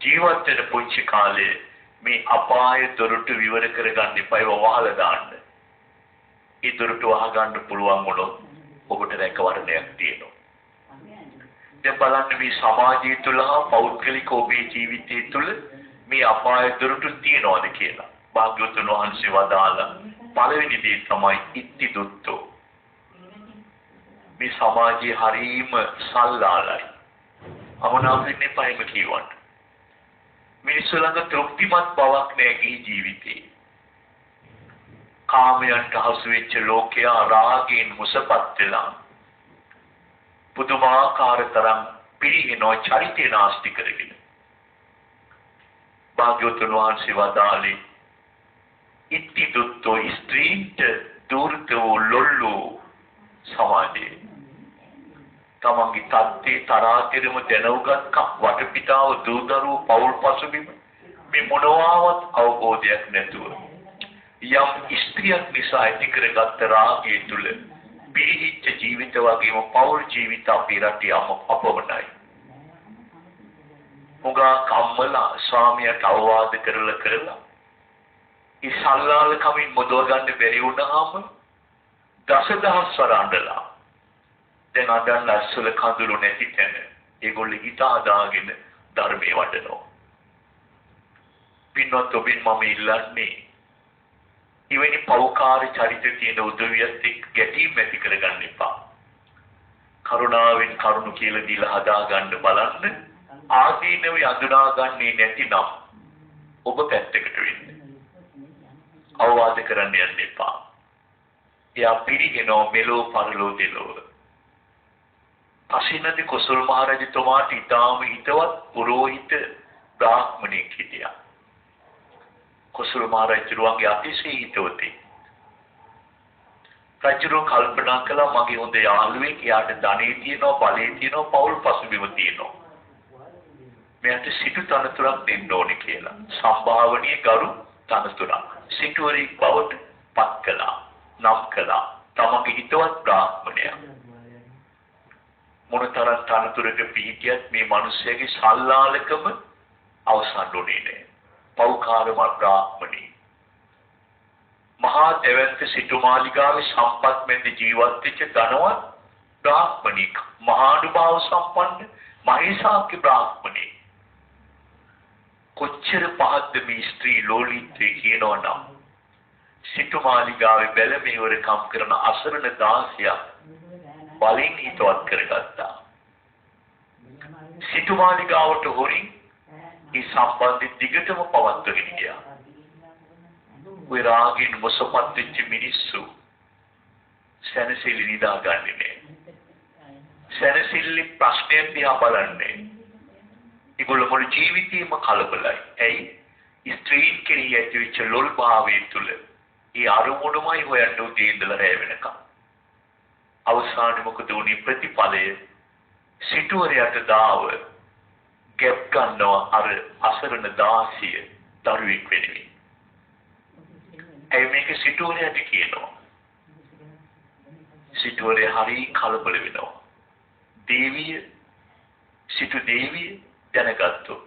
ජීවත් වෙන පුංචි කාලයේ මේ අපාය දොරටු විවර කරගන්න එපා වහලා දාන්න. ඒ දොරටු වහගන්න පුළුවන් වුණොත් ඔබට රැකවරණයක් තියෙනවා. දැන් බලන්න මේ සමාජය තුළ හා පෞද්ගලික ඔබේ ජීවිතය තුළ මේ අපාය දොරටු තියනවාද කියලා. භාග්‍යවතුන් වහන්සේ වදාළ පළවෙනි දේ තමයි ඉත්ති දුත්තෝ. මේ සමාජයේ හරීම සල්ලාලයි. අමනාප වෙන්න එපා එහෙම කියවන්න. මිනිස්සු ළඟ තෘප්තිමත් බවක් නැහැ ගිහි ජීවිතේ. කාමයන්ට හසු වෙච්ච ලෝකයා රාගයෙන් මුසපත් වෙලා පුදුමාකාර තරම් පිරිහිනෝ චරිතය නාස්ති කරගෙන. භාග්‍යවතුන් වහන්සේ වදාළේ ඉත්ති දුත්තෝ ස්ත්‍රීන්ට දුර්තෝ ලොල්ලු සමාජයේ තමන්ගේ තත්ත්වේ තරාතිරම දැනුගත් වටපිටාව දූදරුව පෞල් පසුබිම මේ මොනවාවත් අවබෝධයක් නැතුව යම් ස්ත්‍රියක් නිසා ඇති කරගත්ත රාගය තුළ පිරිහිච්ච ජීවිත වගේම පෞල් ජීවිත අපේ රටේ අපවණයි. උගා කම්මලා ස්වාමියාට අවවාද කරලා ඒ සල්ලාල කමින් මොදව ගන්න බැරි වුණාම දසදහස් වරඬලා දැන් අදන් ඇස්වල කඳුළු නැති තැන ඒගොල්ලෝ හිත හදාගෙන ධර්මයේ වඩනවා. පින්වත් ඔබින් මම ඉල්ලන්නේ ඉවෙනි පෞකාර චරිත තියෙන උදවියත් එක්ක ගැටීම් ඇති කරගන්න එපා. කරුණාවෙන් කරුණු කියලා දීලා හදාගන්න බලන්න. ආදීනවේ අඳුනාගන්නේ නැතිනම් ඔබ පැත්තකට වෙන්න. අවවාද කරන්න යන්න එපා. එයා පිරිගෙනෝ මෙලෝ පරලෝ දෙලෝ. පසිනදී කොසල් මහරජතුමාට ඊටාම හිතවත් පුරෝහිත බ්‍රාහ්මණෙක් හිටියා. කොසල් මහරජතුමාගේ අතිශය හිතවතී. රජුරෝ කල්පනා කළා මගේ හොඳ යාළුවෙක් එයාට ධනෙ තියෙනවා බලය තියෙනවා පෞල් පසුබිම තියෙනවා. මෙයාට සිටු තනතුරක් දෙන්න ඕනේ කියලා. සම්භාවනීය ගරු තනතුරක්. සිටුවරෙක් බවට පත් කළා. නම් කළා. තමගේ හිතවත් බ්‍රාහ්මණයා. මොනතරම් තනතුරක පිහිටියත් මේ මිනිස්යාගේ සල්ලාලකම අවසන් වුණේ නැහැ. පෞකාර බ්‍රාහ්මණී. මහා දෙවන්ත සිටුමාලිගාවේ සම්පත් මැද ජීවත් වෙච්ච ධනවත් බ්‍රාහ්මණෙක්. මහානුභාව සම්පන්න මහේසාක්‍ය බ්‍රාහ්මණෙක්. කොච්චර පහද්ද මේ ස්ත්‍රී ලෝලීත්වය කියනවනම් සිටුමාලිගාවේ බැල මෙහෙවරකම් කරන අසරණ දාසියක් බලෙන් හිතවත් කරගත්තා. සිටුමාලිගාවට හොරින් මේ සම්බන්ධය දිගටම පවත්වගෙන ගියා. ඔය රාගින් මොසපත් වෙච්ච මිනිස්සු සැනසෙලි නිදාගන්නේ නැහැ. සැනසෙල්ලි ප්‍රශ්නයක් දිහා බලන්නේ. ඒගොල්ලෝ මුළු ජීවිතේම කලබලයි. ඇයි? ස්ත්‍රීන් කෙරෙහි ඇතිවෙච්ච ලොල් භාවය තුළ ඒ අරුමුණුමයි හොයන්න උදේ ඉඳලා රැ වෙනකම්. අවසානයේ මොකද වුනේ? ප්‍රතිඵලය සිටුවරයට දාව ගැප් ගන්නවා අර අසරණ දාසිය දරුවෙක් වෙනුවෙන්. ඒ මේක සිටුවරයට කියනවා. සිටුවරය හරි කලබල වෙනවා. දේවිය සිටු දේවිය දැනගත්තොත්,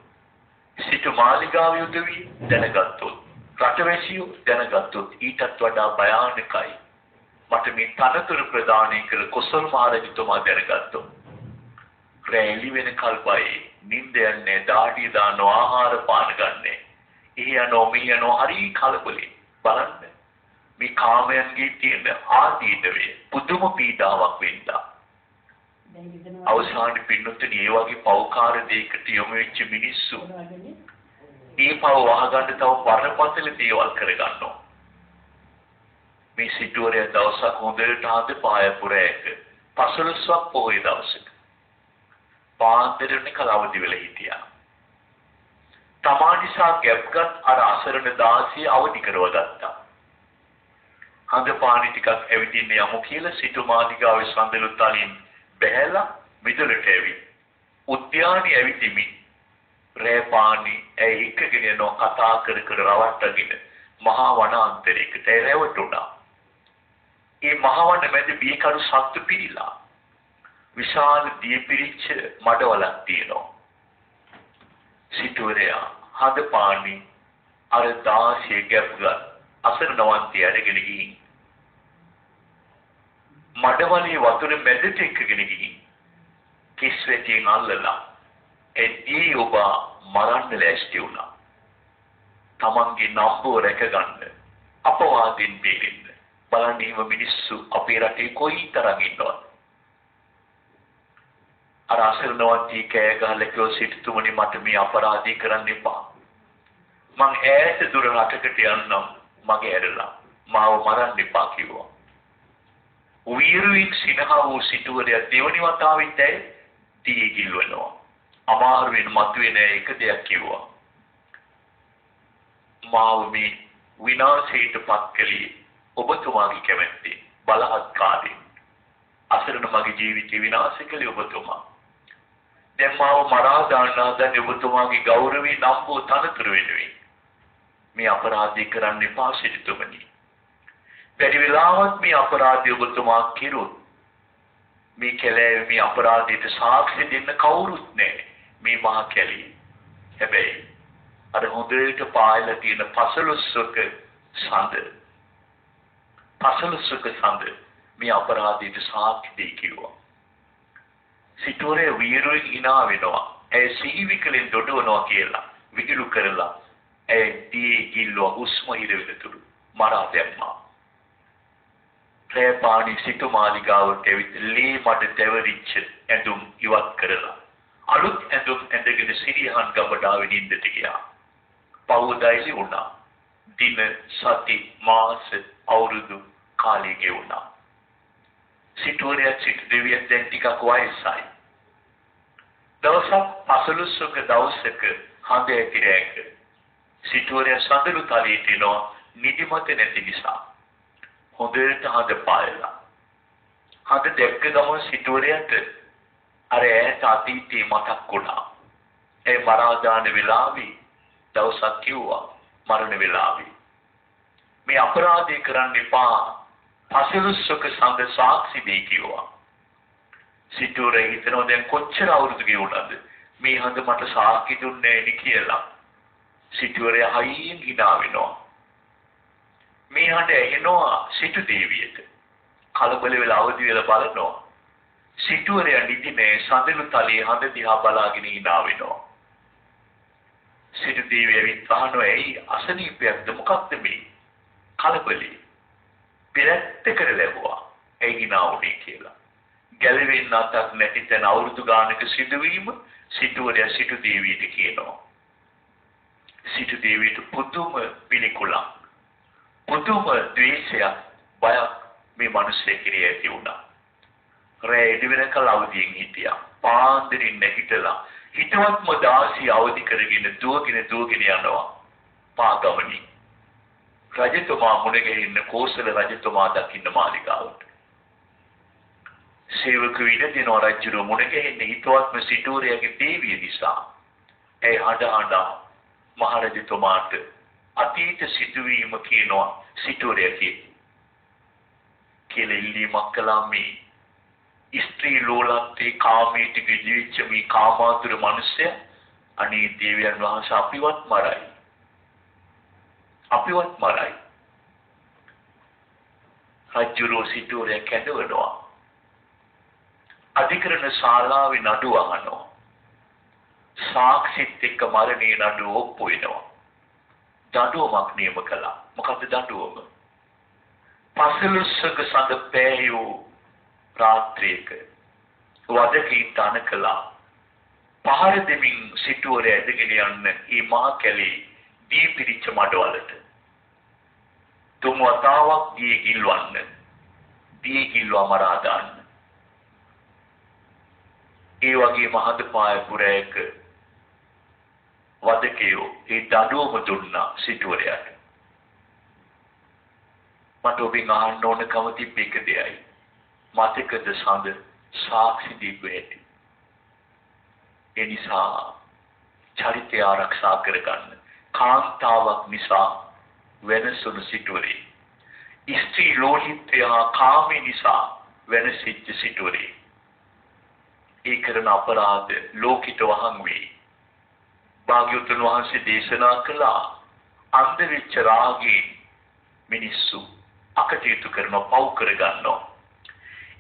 සිටු මාලිගාවේ උදවිය දැනගත්තොත්, රටවැසියෝ දැනගත්තොත් ඊටත් වඩා භයානකයි. මට මේ තනතුරු ප්‍රදානය කළ කොසල් මහරජතුමා දැනගත්තොත් රැලි වෙන කල්පයි නිින්ද යන්නේ, දාඩිය දානවා, ආහාර පාන ගන්නෑ. එහි යනවා මෙහි යනවා හරි කලබලයි. බලන්න මේ කාමයන්ගේ තියෙන ආදීනවේ පුදුම පීඩාවක් වෙන්නා. අවසානයේ පින්නොත්නි ඒ වගේ පෞකාර දෙයකට යොමු වෙච්ච මිනිස්සු මේ පව වහගන්න තව බරපතල දේවල් කරගන්නවා. මේ සිටුවරය දවසක් හොඳට ආද පාය පුරෑක 15ක් පොහොය දවසක පාන්දරනේ කලවදි වෙලා හිටියා. තමා නිසා ගැප්ගත් අර අසරණ දාසිය අවදි කරවගත්තා. හඳ පානි ටිකක් ඇවිදින්න යමු කියලා සිටුමාලිගාවේ සඳලු තලින් බැහැලා මිදුලට ඇවිත් උද්‍යානයේ ඇවිදිමින් රෑ පානි එකගෙන යනවා කතා කර කර රවට්ටගෙන මහා වනාන්තරයකට රැවටුණා. ඒ මහා වන මැද බියකරු සත්තු පිළිලා විශාල දිය පිරිච්ච මඩවලක් තියෙනවා. සිටුවරයා හඳ පානි අර දාසිය ගැප්ගත් අසරණවන්තිය අරගෙන ගිහින් මඩවලේ වතුර මැදට එක්කගෙන ගිහින් කිස්වැටියෙන් අල්ලලා එදී ඔබ මරන්න ලෑස්ති වුණා. තමන්ගේ නම්බුව රැකගන්න අපවාදෙන් බේරෙන්න. බලන්න එහෙම මිනිස්සු අපේ රටේ කොයිතරම් ඉන්නවද? අර අසරණවන්තිය කෑ ගහලා කිව්ව සිටුතුමනි මට මේ අපරාධය කරන්න එපා. මං ඈත දුර රටකට යන්නම් මගේ ඇරලා මාව මරන්න එපා කිව්වා. උවිරුවින් සිනහා වූ සිටුවරයා දෙවනි වතාවෙත් ඇය දී ගිල්වනවා. අමාරුවෙන් මතුවෙන එක දෙයක් කිව්වා. මාව මේ විනාශයට පත් කළේ ඔබතුමාගේ කැමැත්තෙන් බලහත්කාරයෙන්. අසරණ මගේ ජීවිතය විනාශ කළේ ඔබතුමා. දැන් මාව මරා දාන්න හදන ඔබතුමාගේ ගෞරවය නම්බුව තනතුර වෙනුවෙන් මේ අපරාධය කරන්න එපා සිටුතුමනි. වැඩි වෙලාවක් මේ අපරාධය ඔබතුමා කිරුවොත් මේ කැලෑවේ මේ අපරාධයට සාක්ෂි දෙන්න කවුරුත් නැහැ. මේ මහා කැලේ. හැබැයි අර හොඳට පායලා තියෙන පසළොස්වක සඳ මේ අපරාධයට සාක්ෂි දෙයි කිව්වා. සිටුවරේ වීරුවෙන් hina වෙනවා. ඇය සීවිකලෙන් දොඩවනවා කියලා විහිළු කරලා ඇය දී ගිල්ලුව හුස්ම හිර වෙනතුරු මරා දැම්මා. රෑපාණි සිටුමාලිගාවට ඇවිත් ලේ මඩ තැවරිච්ච ඇඳුම් ඉවත් කරලා අලුත් ඇඳුම් ඇඳගෙන සිරියහන් ගබඩාවේ නිින්දට ගියා. පවුදයිලි වුණා. දින සති මාස අවුරුදු කාලය ගෙවුණා. සිටුවරයා සිටු දෙවියන් දැන් ටිකක් වයසයි. දවසක් 15ක දවසක හඳ ඇති රැක සිටුවරයා සඳලු තලයට එනවා නිදිමත නැති නිසා. හොඳට හඳ පායලා. හඳ දැක්ක ගමන් සිටුවරයට අර ඈත අතීතේ මතක් වුණා. ඒ මරා දාන වෙලාවේ දවසක් කිව්වා මරණ වෙලාවේ මේ අපරාධය කරන්න එපා. පසළොස්වක සඳ සාක්ෂි දෙයි කිව්වා. සිටුවර හිතනවා දැන් කොච්චර අවුරුදු ගෙවුණාද මේ හඳ මට සාක්ෂි දුන්නේ නේ කියලා. සිටුවරය හයියෙන් hina වෙනවා. මේ හඳ ඇහෙනවා සිටු දේවියට. කලබල වෙලා අවදි වෙලා බලනවා. සිටුවරය නිදිනේ සඳලු තලයේ හඳ දිහා බලාගෙන hina වෙනවා. සිටු දේවිය විත් අහනවා ඇයි අසනීපයක්ද මොකක්ද මේ? කලබලයි. පෙරත්ත කර ලැබුවා. ඇයි hina වුනේ කියලා. ගැලවෙන්න අතක් නැති තැන අවුරුදු ගානක සිදුවීම සිටුවරය සිටු දේවියට කියනවා. සිටු දේවියට පුදුම පිළිකුලක්. පුදුම ද්වේෂයක් බයක් මේ මිනිස්සේ කෙරේ ඇති වුණා. රෑ ඉදි වෙනකල් අවදියෙන් හිටියා. පාන්දරින් නැගිටලා හිතවත්ම දාසිය අවදි කරගෙන දුවගෙන යනවා පාගමනින්. රජතුමා මුණ ගැහින්න කෝසල රජතුමා දකින්න මාලිගාවට. සේවක වින දිනෝ රජුරු මුණ ගැහින්න හිතවත්ම සිටුවරයාගේ දේවිය නිසා. ඒ හඬ මහරජතුමාට අතීත සිදුවීම කියනවා සිටුවරයාගේ. කියලා ඉල්ලීමක් කළා මේ ස්ත්‍රී ලෝලත්වයේ කාමයට ගිජවිච්ච මේ කාමාතුර මිනිස්සයා අනේ දේවයන් වහන්සේ අපිවත් මරයි. රජුරෝ සිටුවරයා කැඳවනවා. අධිකරණ ශාලාවේ නඩුව අහනවා. සාක්ෂිත් එක්ක මරණේ නඩුව ඔප්පු වෙනවා. දඬුවමක් නියම කළා. මොකද්ද දඬුවම? පසළොස්වක සඳ පෑයෝ රාත්‍රියක වදකින් තන කළා. පහර දෙමින් සිටුවරය ඇදගෙන යන්න මේ මහා කැලේ දී පිරිච්ච මඩවලට. තුන් වතාවක් දී ගිල්වන්න. දී ගිල්වා මරා දාන්න. ඒ වගේ මහද පාය පුරයක වදකයෝ ඒ දඬුවම දුන්නා සිටුවරයාට. මට ඔබෙන් අහන්න ඕනකම තිබ්බ එක දෙයයි. මතකද සඳ සාක්ෂි දීපු ඇති. ඒ නිසා චරිතය ආරක්ෂා කරගන්න. කාන්තාවක් නිසා වෙනසුණු සිටුවරේ. ස්ත්‍රී ලෝහිතය කාමී නිසා වෙනසිච්ච සිටුවරේ. ඒ කරන අපරාධ ලෝකිත වහන් වේ. භාග්‍යවතුන් වහන්සේ දේශනා කළා අන්ධ වෙච්ච රාගයෙන් මිනිස්සු අකටයුතු කරන පව් කරගන්නවා.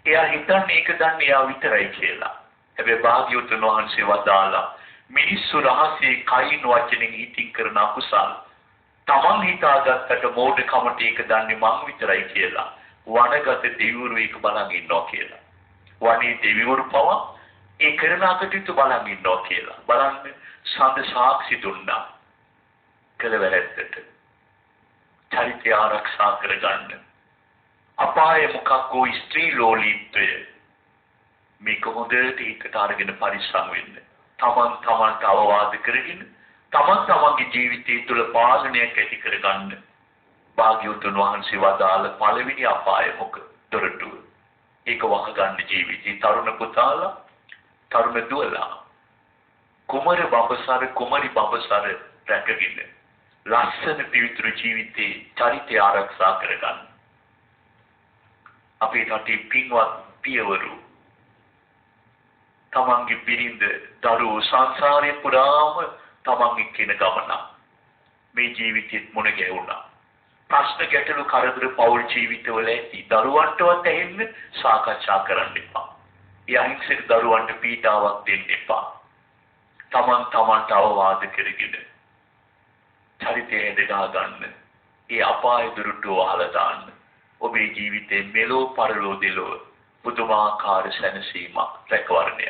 එයා හිතන්නේ ඒක දන්නේ එයා විතරයි කියලා. හැබැයි භාග්‍යවතුන් වහන්සේ වදාලා මිනිස්සු රහසේ කයින් වචනෙන් හිතින් කරන අකුසල් තමන් හිතාගත්තට මෝඩකමට ඒක දන්නේ මං විතරයි කියලා. වනගත දෙවිවරු ඒක බලන් ඉන්නවා කියලා. වනේ දෙවිවරු පවා ඒ කරන අකටයුතු බලන් ඉන්නවා කියලා. බලන්න සඳ සාක්ෂි දුන්නා. කළ වැරැද්දට. චරිතය ආරක්ෂා කරගන්න. අපාය මොකක්කෝ ස්ත්‍රී ලෝලීත්වය. මේක හොඳට හිතට අරගෙන පරිස්සම් වෙන්න. තමන්ට අවවාද කරගෙන තමන්ගේ ජීවිතය තුළ පාලනයක් ඇති කරගන්න. භාග්‍යවතුන් වහන්සේ වදාළ පළවෙනි අපාය මොක දොරටුව. ඒක වහගන්න ජීවිතේ තරුණ පුතාලා, තරුණ දුවලා, කුමරි බඹසර රැකගෙන ලස්සන පිවිතුරු ජීවිතේ චරිතය ආරක්ෂා කරගන්න. අපේ රටේ පින්වත් පියවරු තමන්ගේ බිරිඳ දරුවෝ සංසාරේ පුරාම තමන් එක්කෙන ගමන මේ ජීවිතෙත් මුණ ගැහුණා. ප්‍රශ්න ගැටලු කරදර පෞල් ජීවිතවල ඇති. දරුවන්ටවත් ඇහෙන්න සාකච්ඡා කරන්න එපා. ඒ අහිංසක දරුවන්ට පීඩාවක් දෙන්න එපා. තමන්ට අවවාද කරගෙන චරිතය හදා ගන්න. ඒ අපාය දුරුටුව වහලා දාන්න. ඔබේ ජීවිතේ මෙලෝ පරලෝ දෙලෝ පුදුමාකාර සැනසීමක් රැකවරණය.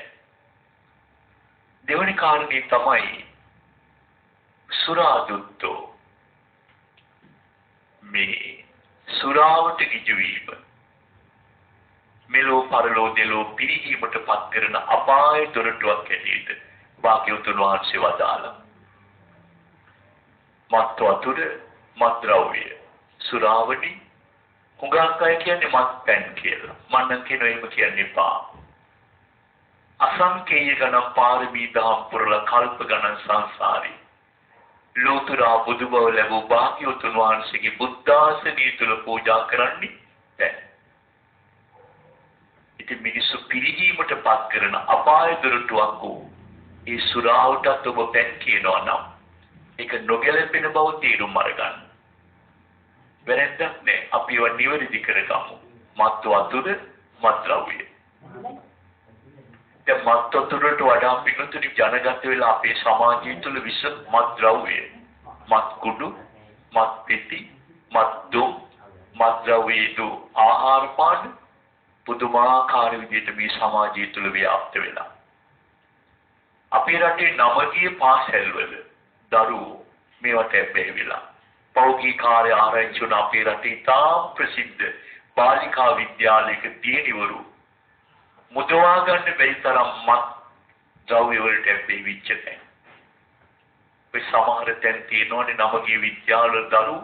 දෙවැනි කාරණේ තමයි සුරාදුත්තෝ. මේ සුරාවට ගිජු වීම මෙලෝ පරලෝ දෙලෝ පිරිහීමට පත් කරන අපාය දොරටුවක් ඇටියට භාග්‍යවතුන් වහන්සේ වදාළා. මත් වතුර, මත් ද්‍රව්‍ය, සුරාවටි හුඟක් අය කියන්නේ මත්පැන් කියලා. මම නම් කියනවා එහෙම කියන්න එපා. අසංකේය ගණන් පාරමී දහම් පුරලා කල්ප ගණන් සංසාරේ ලෝතර බුදු බව ලැබූ භාග්‍යවතුන් වහන්සේගේ බුද්ධාසනය තුල පූජා කරන්නේ දැන්. ඉතින් මිනිස්සු පිරිහීමට පත් කරන අපාය දොරටුවක් වූ ඒ සුරාවටත් ඔබ පැන් කියනවා නම් ඒක නොගැලපෙන බව තේරුම් අරගන්න. වැරැද්දක් නෑ. අපි ඒවා නිවැරදි කරගමු. මත් වතුර මත් ද්‍රව්‍ය. දැන් මත් වතුරට වඩා පිටුතුනි ජනගත වෙලා අපේ සමාජය තුළ විස මත් ද්‍රව්‍ය, මත් කුඩු, මත් පෙති, මත් දුම්, මත් ද්‍රව්‍ය දු ආහාර පාන පුදුමාකාර විදිහට මේ සමාජය තුළ ව්‍යාප්ත වෙලා. අපේ රටේ නවගිය පාසල්වල දරුවෝ මේවට ඇබ්බැහි වෙලා. පෞද්ගලික කාර්ය ආරංචි වන අපේ රටේ තාම ප්‍රසිද්ධ බාලිකා විද්‍යාලයක දියණිවරු මුදවා ගන්න බැරි තරම් මත් ද්‍රව්‍ය වලට ඇබ්බැහි වෙච්ච තැන්. ඒ සමහර තැන් තියෙනවනේ නවගිය විද්‍යාවල දරුවෝ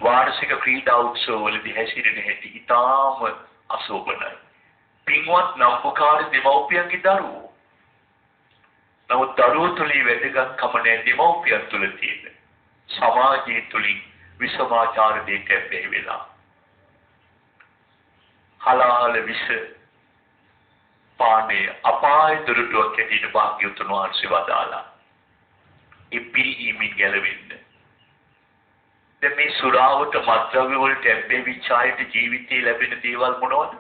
වාර්ෂික ක්‍රීඩා උත්සව වලදී හැසිරෙන හැටි ඉතාම අශෝභනයි. පින්වත් නම්බුකාර දෙමව්පියන්ගේ දරුවෝ. නමුත් දරුවෝ තුලී වැදගත්කම නැ දෙමව්පියන් තුල තියෙන සමාජයේ තුලින් විසමාචාර දෙයට ඇබ්බැහි වෙලා. හලාහල විස පානේ අපාය දුරටුවක් ඇටියට භාග්‍යවතුන් වහන්සේ වදාලා. ඒ පිරිහීමෙන් ගැලවෙන්න. දැන් මේ සුරාවට මත්ද්‍රව්‍ය වලට ඇබ්බැහි වෙච්ච අයට ජීවිතේ ලැබෙන දේවල් මොනවද?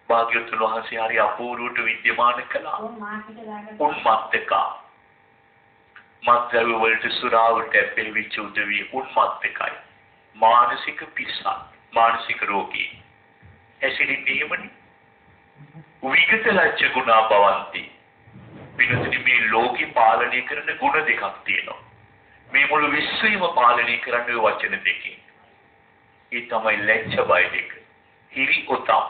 භාග්‍යවතුන් වහන්සේ හරි අපූර්වට විද්‍යමාන කළා. උන්මත්තකා. මත්ද්‍රව්‍ය වලට සුරාවට ඇබ්බැහි වෙච්ච උදවිය උන්මත්තකයි. මානසික පිස්සක්, මානසික රෝගී. ඇසිඩින් එහෙමනේ. විගත ලැජ්ජ ගුණා භවಂತಿ. විනෝදිනී මේ ලෝකේ පාලනය කරන ගුණ දෙකක් තියෙනවා. මේ මුළු විශ්වයම පාලනය කරන්නේ ওই වචන දෙකෙන්. ඒ තමයි ලැජ්ජ බය දෙක. හිරි ඔතම්.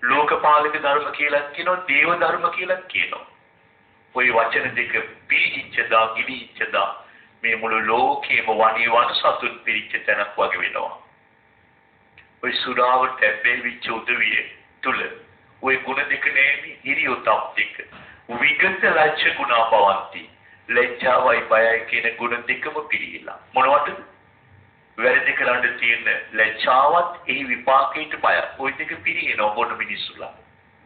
ලෝකපාලක ධර්ම කියලා කියනවා, දේව ධර්ම කියලා කියනවා. ওই වචන දෙක පිළිච්චදා ගිලිච්චදා මේ මුළු ලෝකේම වණී වන සතුන් පිළිච්ච තැනක් වගේ වෙනවා. ওই සුරාවට ඇබ්බැහි වෙච්ච උදවිය තුල ওই ගුණ දෙක නෑනේ, හිරි ඔතම් දෙක. විගත ලැජ්ජ ගුණා භවಂತಿ. ලැජ්ජාවයි බයයි කියන ගුණ දෙකම පිළිහිලා. මොනවටද? වැරදි කරන්න තියෙන ලැජ්ජාවත් එහි විපාකයට බය. ওই දෙක පිළිහිනවා මොන මිනිස්සුලා.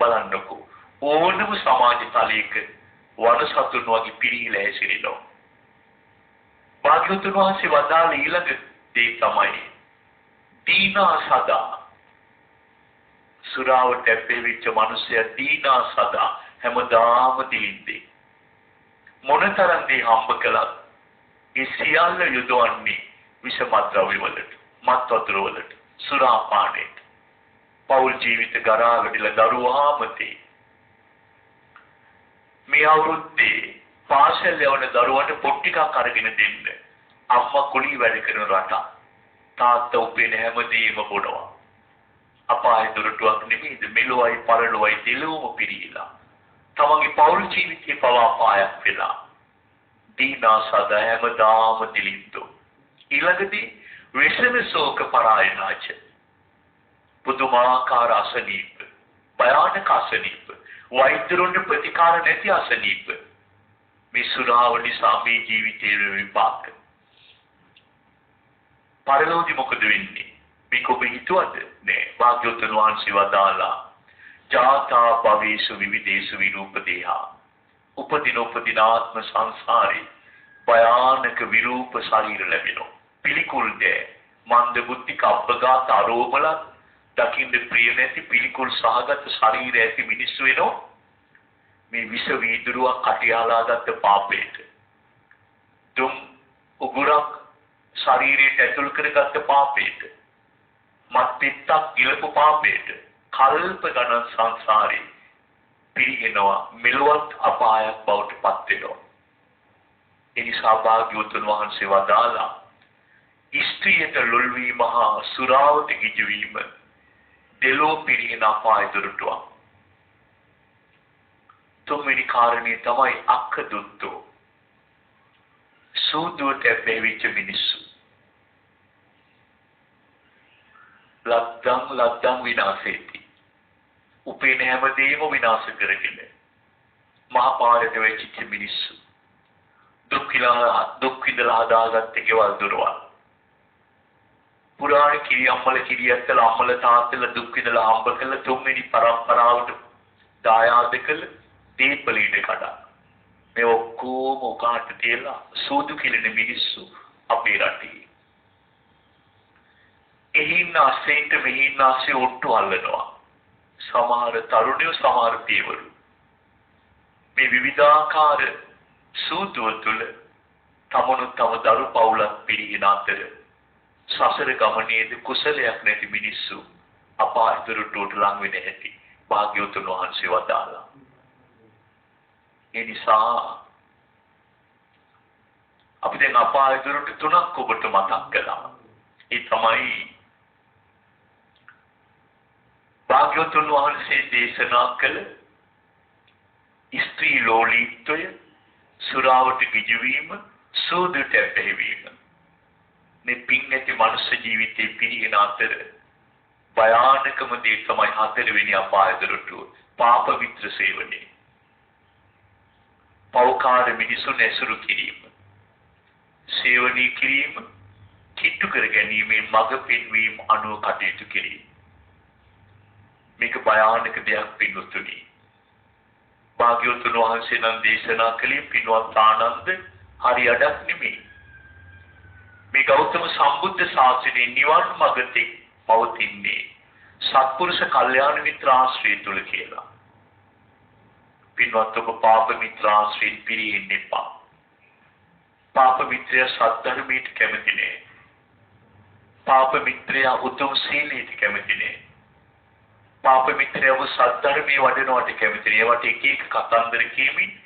බලන්නකෝ. ඕනම සමාජ තලයක වනසතුන් වගේ පිළිහිලා හැසිරෙනවා. භාග්‍යවතුන් වහන්සේ වදාළ ඊළඟ දේ තමයි දීනා සදා. සුරාවට ඇබ්බැහි වෙච්ච මිනිසයා දීනා සදා හැමදාම දිලින්දේ. මොනතරම් දේ හම්බ කළත් ඒ සියල්ල යොදවන්නේ විෂ මත්ද්‍රව්‍ය වලට, මත් වතුර වලට, සුරාපානයට. පෞල් ජීවිත ගරාගඩිලා දරුවාමතේ. මේ අවුරුද්දේ පාසල් යවන දරුවන්ට පොත් ටිකක් අරගෙන දෙන්න. අම්මා කුලී වැඩ කරන රට. තාත්තා උපේන හැමදේම බොනවා. අපාය දොරටුවක් නෙමෙයිද මෙලොවයි පරලොවයි දෙලොවම පිරීලා. තමන්ගේ පෞල් ජීවිතේ පවා පායක් වෙලා. දීනා සදා හැමදාම දිලින්දෝ. ඊළඟදී විෂම ශෝක පරායනාච. පුදුමාකාර අසනීප, භයානක අසනීප, වෛද්‍යරුන්ට ප්‍රතිකාර නැති අසනීප. මේ සුරාව නිසා මේ ජීවිතේ විපාක. පරලෝකෙ මොකද වෙන්නේ? මේක ඔබ හිතුවද? නෑ. භාග්‍යවතුන් වහන්සේ වදාලා ජාතා භවේසු විවිදේසු විරූපදේහා. උපදින ආත්ම සංසාරේ භයානක විරූප ශරීර ලැබෙනවා. පිළිකුල් දේ මන්ද බුද්ධික අප්‍රගත ආරෝපල දකින්න ප්‍රිය නැති පිළිකුල් සහගත ශරීර ඇති මිනිස්සු වෙනවා. මේ විෂ වීදුරුවක් කටියාලාගත්ත පාපේට. දුම් උගුරක් ශරීරයට ඇතුල් කරගත්ත පාපේට. මත් පිටක් ගිලපු පාපේට. කල්ප ගණන් සංසාරේ පිරිහෙනවා, මෙලොවත් අපායක් බවට පත් වෙනවා. එනිසා භාග්‍යවතුන් වහන්සේ වදාලා ස්ත්‍රියට ලොල් වීම හා සුරාවට ගිජු වීම දෙලෝ පිරිහෙන අපාය දොරටුවක්. තුන්වෙනි කාරණේ තමයි අක්ඛදුත්තෝ. සූදුවට බැවිච්ච මිනිස්සු. ලද්දම් විනාශේති. උපේන හැමදේම විනාශ කරගෙන මහා පාරට වෙච්ච මිනිස්සු දුක් විඳලා හදාගත්ත ගෙවල් දොරවල් පුරාණ කිරි අම්මල කිරියත්තල අම්මල තාත්තල දුක් විඳලා හම්බ කළ තුන්වෙනි පරම්පරාවට දායාද කළ දීපලීඩ කඩා මේ ඔක්කොම උකාට තියලා සූදු කිලින මිනිස්සු අපේ රටේ එහින්න අස්සෙන්ට මෙහින්න අස්සේ ඔට්ටු අල්ලනවා සමහර තරුණයෝ සමහර පියවරු මේ විවිධාකාර සූදුව තුළ තමනුත් තම දරු පවුලක් පිරිහෙන අතර සසර ගමනේද කුසලයක් නැති මිනිස්සු අපායතරට ලං වෙන හැටි භාග්‍යවතුන් වහන්සේ වදාළා. ඒ නිසා අපි දැන් අපායතරට තුනක් ඔබට මතක් කළා. ඒ තමයි භාග්‍යවතුන් වහන්සේ දේශනා කළ ස්ත්‍රී ලෝලීත්වය, සුරාවට ගිජු වීම, සෝදට ඇපෙහිවීම. මේ පින් නැති මනුෂ්‍ය ජීවිතේ පිරිහෙන අතර භයානකම දේ තමයි හතරවෙනි අපාය දොරටුව පාප මිත්‍ර සේවනය. පෞකාර මිනිසුන් ඇසුරු කිරීම, සේවනී කිරීම, කිට්ටු කර ගැනීමෙන් මඟ පෙන්වීම අනුව කටයුතු කිරීම. මේක භයානක දෙයක් පින්වතුනි. භාග්‍යවතුන් වහන්සේ නම් දේශනා කළේ පින්වත් ආනන්ද හරි අඩක් නෙමෙයි. මේ ගෞතම සම්බුද්ධ ශාසනයේ නිවන් මඟ පවතින්නේ සත්පුරුෂ කල්යාණ මිත්‍ර ආශ්‍රය තුල කියලා. පින්වත් ඔබ පාප මිත්‍ර ආශ්‍රයෙන් පිරිහෙන්න එපා. පාප මිත්‍රය සද්ධර්මයට කැමති නෑ. පාප මිත්‍රය උතුම් සීලයට කැමති නෑ. පාප මිත්‍රයව සද්ධර්මයේ වඩනවට කැමති නෑ. ඒවට එක එක කතන්දර කියමින්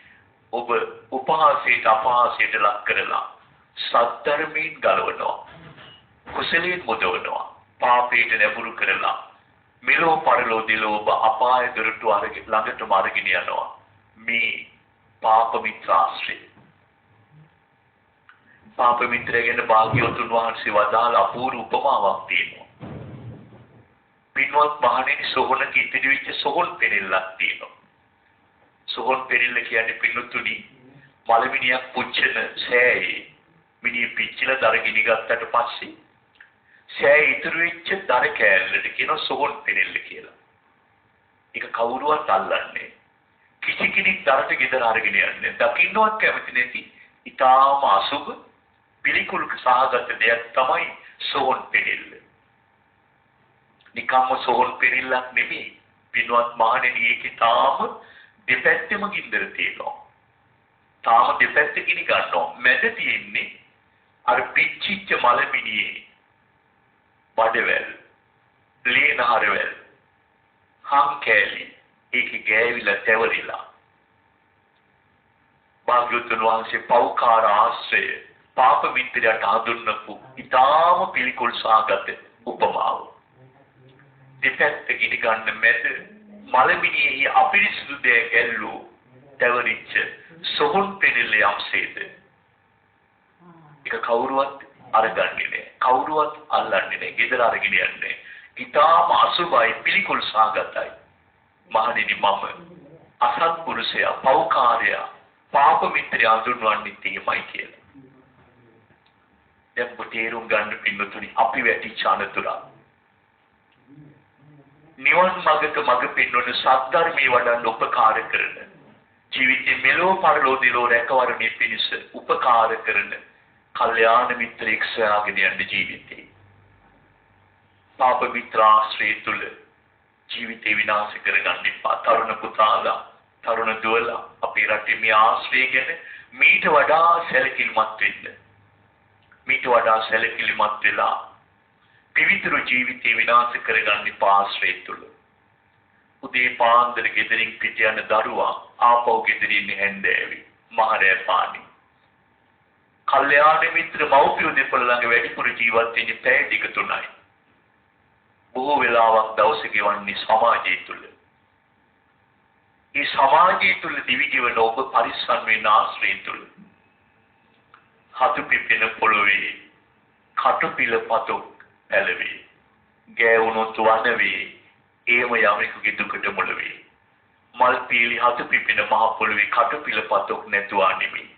ඔබ උපහාසයට අපහාසයට ලක් කරලා සද්ධර්මයෙන් ගලවනවා. කුසලයෙන් මුදවනවා. පාපයට නැඹුරු කරලා මෙලෝ පරලෝ දිලෝ ඔබ අපාය දොරටු ළඟටම අරගෙන යනවා. මේ පාප මිත්‍රාශ්‍රය. පාප මිත්‍රය ගැන භාග්‍යවතුන් වහන්සේ වදාළ අපූර්ව උපමාවක් තියෙනවා. පින්වත් මහණෙනි සොහොනක ඉතිරි වෙච්ච සොහොන් පෙරෙල්ලක් තියෙනවා. සොහොන් පෙරෙල්ල කියන්නේ පින්වතුනි මලමිනියක් පුච්චන සෑයේ මිනිහ පිච්චිලා දර ගිනි ගත්තට පස්සේ සෑය ඉතුරු වෙච්ච දර කෑල්ලට කියනවා සොහොන් පෙරෙල්ල කියලා. ඒක කවුරුවත් අල්ලන්නේ. කිසි කෙනෙක් දරට ගෙදර අරගෙන යන්නේ. දකින්නවත් කැමති නැති ඊටාම අසුබ පිළිකුල් සහගත දෙයක් තමයි සොහොන් පෙරෙල්ල. නිකම්ම සොහොන් පෙරෙල්ලක් නෙමෙයි. පින්වත් මහණෙනි ඒකේ තාම දෙපැත්තෙම ගින්දර තියෙනවා. තාම දෙපැත්ත ගිනි ගන්නවා. මැද තියෙන්නේ අර පිච්චිච්ච මලමිනියේ බඩවැල්, ලේනහරවැල්, හංකැලි ඒකේ ගෑවිලා තැවරිලා. භාග්‍යවතුන් වහන්සේ පෞකාර ආශ්‍රය පාප මිත්‍රයට හඳුන්වපු ඊටාම පිළිකුල් සහගත උපමාව. දෙපැත්ත ගිනි ගන්න මැද මලමිනියේ අපිරිසුදු දෙයක් ඇල්ලූ තැවරිච්ච සොහොන් පෙරෙල්ල යම්සේද ඒක කවුරුවත් අරගන්නේ නැහැ. කවුරුවත් අල්ලන්නේ නැහැ. ගෙදර අරගෙන යන්නේ. ඊටාම අසුබයි පිළිකුල් සහගතයි. මහණෙනි මම අසත්පුරුෂයා, පෞකාරයා, පාප මිත්‍රය අඳුන්වන්නේ තේමයි කියලා. දැන් තේරුම් ගන්න පින්වතුනි අපි වැටිච්ච අනතුරක්. නිවන් මාර්ගක මඟ පෙන්වන සත්‍යධර්මයේ වඩන්න උපකාර කරන ජීවිතේ මෙලෝ පරලෝ දිලෝ රැකවරණය පිණිස උපකාර කරන කල්යාණ මිත්‍රෙක් සොයාගෙන යන ජීවිතේ. පාප මිත්‍රාශ්‍රය තුල ජීවිතේ විනාශ කරගන්න එපා. තරුණ පුතාලා, තරුණ දුවලා අපේ රටේ මේ ආශ්‍රය ගැන මීට වඩා සැලකිලිමත් වෙන්න. මීට වඩා සැලකිලිමත් වෙලා පිවිතුරු ජීවිතේ විනාශ කරගන්න එපා ආශ්‍රය තුල. උදේ පාන්දර ගෙදරින් පිට යන දරුවා ආපහු ගෙදරින් හැන්දෑවි මහරෑ පානි. කල්යාණ මිත්‍ර මව්පියෝ දෙපළ ළඟ වැඩිපුර ජීවත් වෙන්නේ පැය දෙක තුනයි. බොහෝ වෙලාවක් දවස ගෙවන්නේ සමාජය තුල. මේ සමාජය තුල දිවිගෙවන ඔබ පරිස්සම් වෙන ආශ්‍රය තුල. හතු පිපෙන පොළොවේ කටුපිල පතොක් පැලවේ. ගෑවුණොත් වන වේ. ඒම යමෙකුගේ දුකට මුල වේ. මල් පීලි හතු පිපෙන මහ පොළොවේ කටුපිල පතක් නැතුවා නෙමෙයි.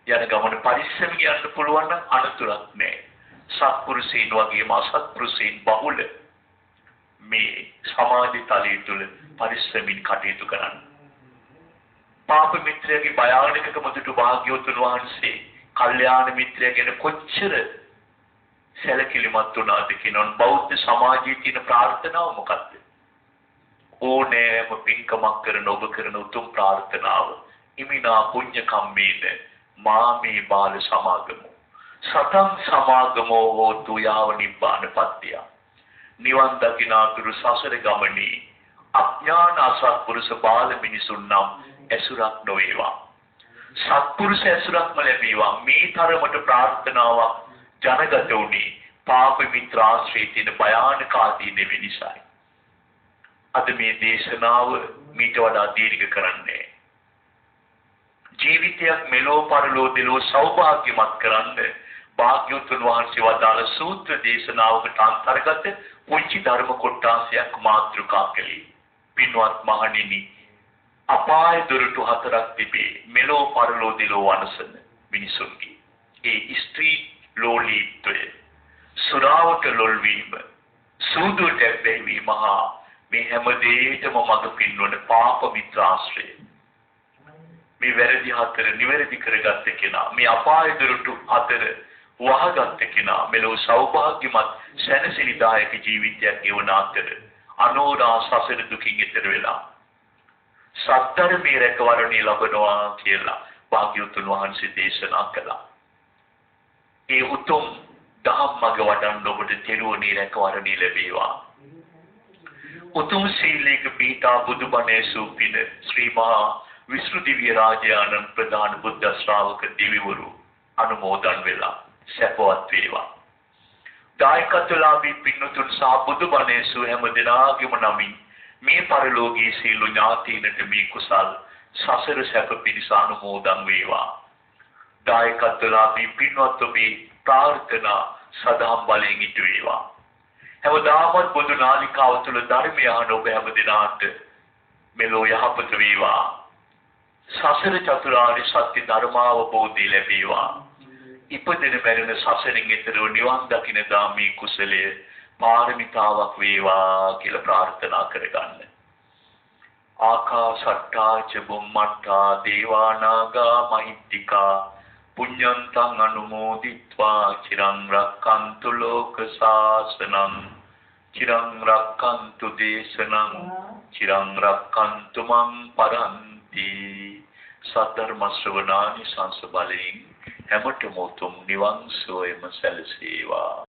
යන ගමන පරිස්සම යන්න පුළුවන් නම් අනතුරක් නැහැ. සත්පුරුෂයන් වගේම අසත්පුරුෂයන් බහුල මේ සමාජ තලයේ තුල පරිස්සමින් කටයුතු කරන්න. පාප මිත්‍රයාගේ භයානකකම දුටු භාග්‍යවතුන් වහන්සේ කල්යාණ මිත්‍රයා ගැන කොච්චර සැලකිලිමත් වුණාද කියනොත් බෞද්ධ සමාජයේ තියෙන ප්‍රාර්ථනාව මොකක්ද? ඕනෑම පින්කමක් කරන ඔබ කරන උතුම් ප්‍රාර්ථනාව ඉමිනා පුඤ්ඤ කම්මේන මාමේ බාල සමාගමෝ සතං සමාගමෝ හෝතු යාව නිබ්බානපත්තිය. නිවන් දකිනාතුරු සසර ගමනේ අඥාන අසත්පුරුෂ බාල මිනිසුන් නම් ඇසුරක් නොවේවා. සත්පුරුෂ ඇසුරක්ම ලැබේවා. මේ තරමට ප්‍රාර්ථනාවක් ජනගත වුණේ පාප මිත්‍ර ආශ්‍රයේ තියෙන භයානක ආදීනේ වෙනිසයි. අද මේ දේශනාව මීට වඩා දීර්ඝ කරන්නේ. ජීවිතයක් මෙලෝ පරලෝ දෙලෝ සෞභාග්‍යමත් කරන්න භාග්‍යවතුන් වහන්සේ වදාළ සූත්‍ර දේශනාවකට අන්තර්ගත පුංචි ධර්ම කොටසක් මාතෘකා කළේ. පින්වත් මහණෙනි, අපාය දොරටු හතරක් තිබේ. මෙලෝ පරලෝ දෙලෝ වනසන මිනිසුන්ගේ. ඒ ස්ත්‍රී ලෝලීත්වය, සුරාවට ලොල් වීම, සූදුවට ඇබ්බැහිවීම හා මේ හැම දෙයකම මඟ පින්වන පාප මිත්‍රාශ්‍රය. මේ වැරදි හතර නිවැරදි කරගත්ත කෙනා, මේ අපාය දොරටු හතර වහගත්ත කෙනා මෙලොව සෞභාග්‍යමත් සැනසෙලිදායක ජීවිතයක් ගෙවන අතර අනෝරා සසර දුකින් ඈතර වෙලා සත්‍ධර්මයේ රැකවරණය ලබනවා කියලා භාග්‍යවතුන් වහන්සේ දේශනා කළා. ඒ උතුම් දහම් මඟ වඩන්න ඔබට තෙරුවනේ රැකවරණය ලැබේවා. උතුම් සීලයක පීඨා බුදුබණ ඇසූ පින ශ්‍රී මහා විෂ්ණු දිව්‍ය රාජයාණන් ප්‍රධාන බුද්ධ ශ්‍රාවක දෙවිවරු අනුමෝදන් වෙලා සැපවත් වේවා. දායකත්වලාභී පින්නතුන් සහ බුදුබණ ඇසූ හැම දෙනාගේම නමින් මේ පරලෝකීය සීල ඥාතීනට මේ කුසල් සසර සැප පිණිස අනුමෝදන් වේවා. දායකත්වලාභී පින්වත් ඔබේ ප්‍රාර්ථනා සදාම් බලයෙන් ඉටු වේවා. හැමදාමත් බුදු නාලිකාව තුළ ධර්මය අහන ඔබ හැම දිනාට මෙලෝ යහපත වේවා. සසර චතුරාර්ය සත්‍ය ධර්මාවබෝධය ලැබේවා. ඉපදෙන මැරෙන සසරින් එතරව නිවන් දකින දාමී කුසලය පාරමිතාවක් වේවා කියලා ප්‍රාර්ථනා කරගන්න. ආකාශට්ටා ච බුම්මට්ටා දේවා නාග මහිත්‍තිකා පුඤ්ඤන්තං අනුමෝදිත්වා චිරං රක්ඛන්තු ලෝක සාසනං චිරං රක්ඛන්තු දේශනං චිරං රක්ඛන්තු මං පරන්ති. සද්ධර්ම ශ්‍රවණානි සංස බලයෙන් හැමතෙම උතුම් නිවන් සෝයම සැලසේවා.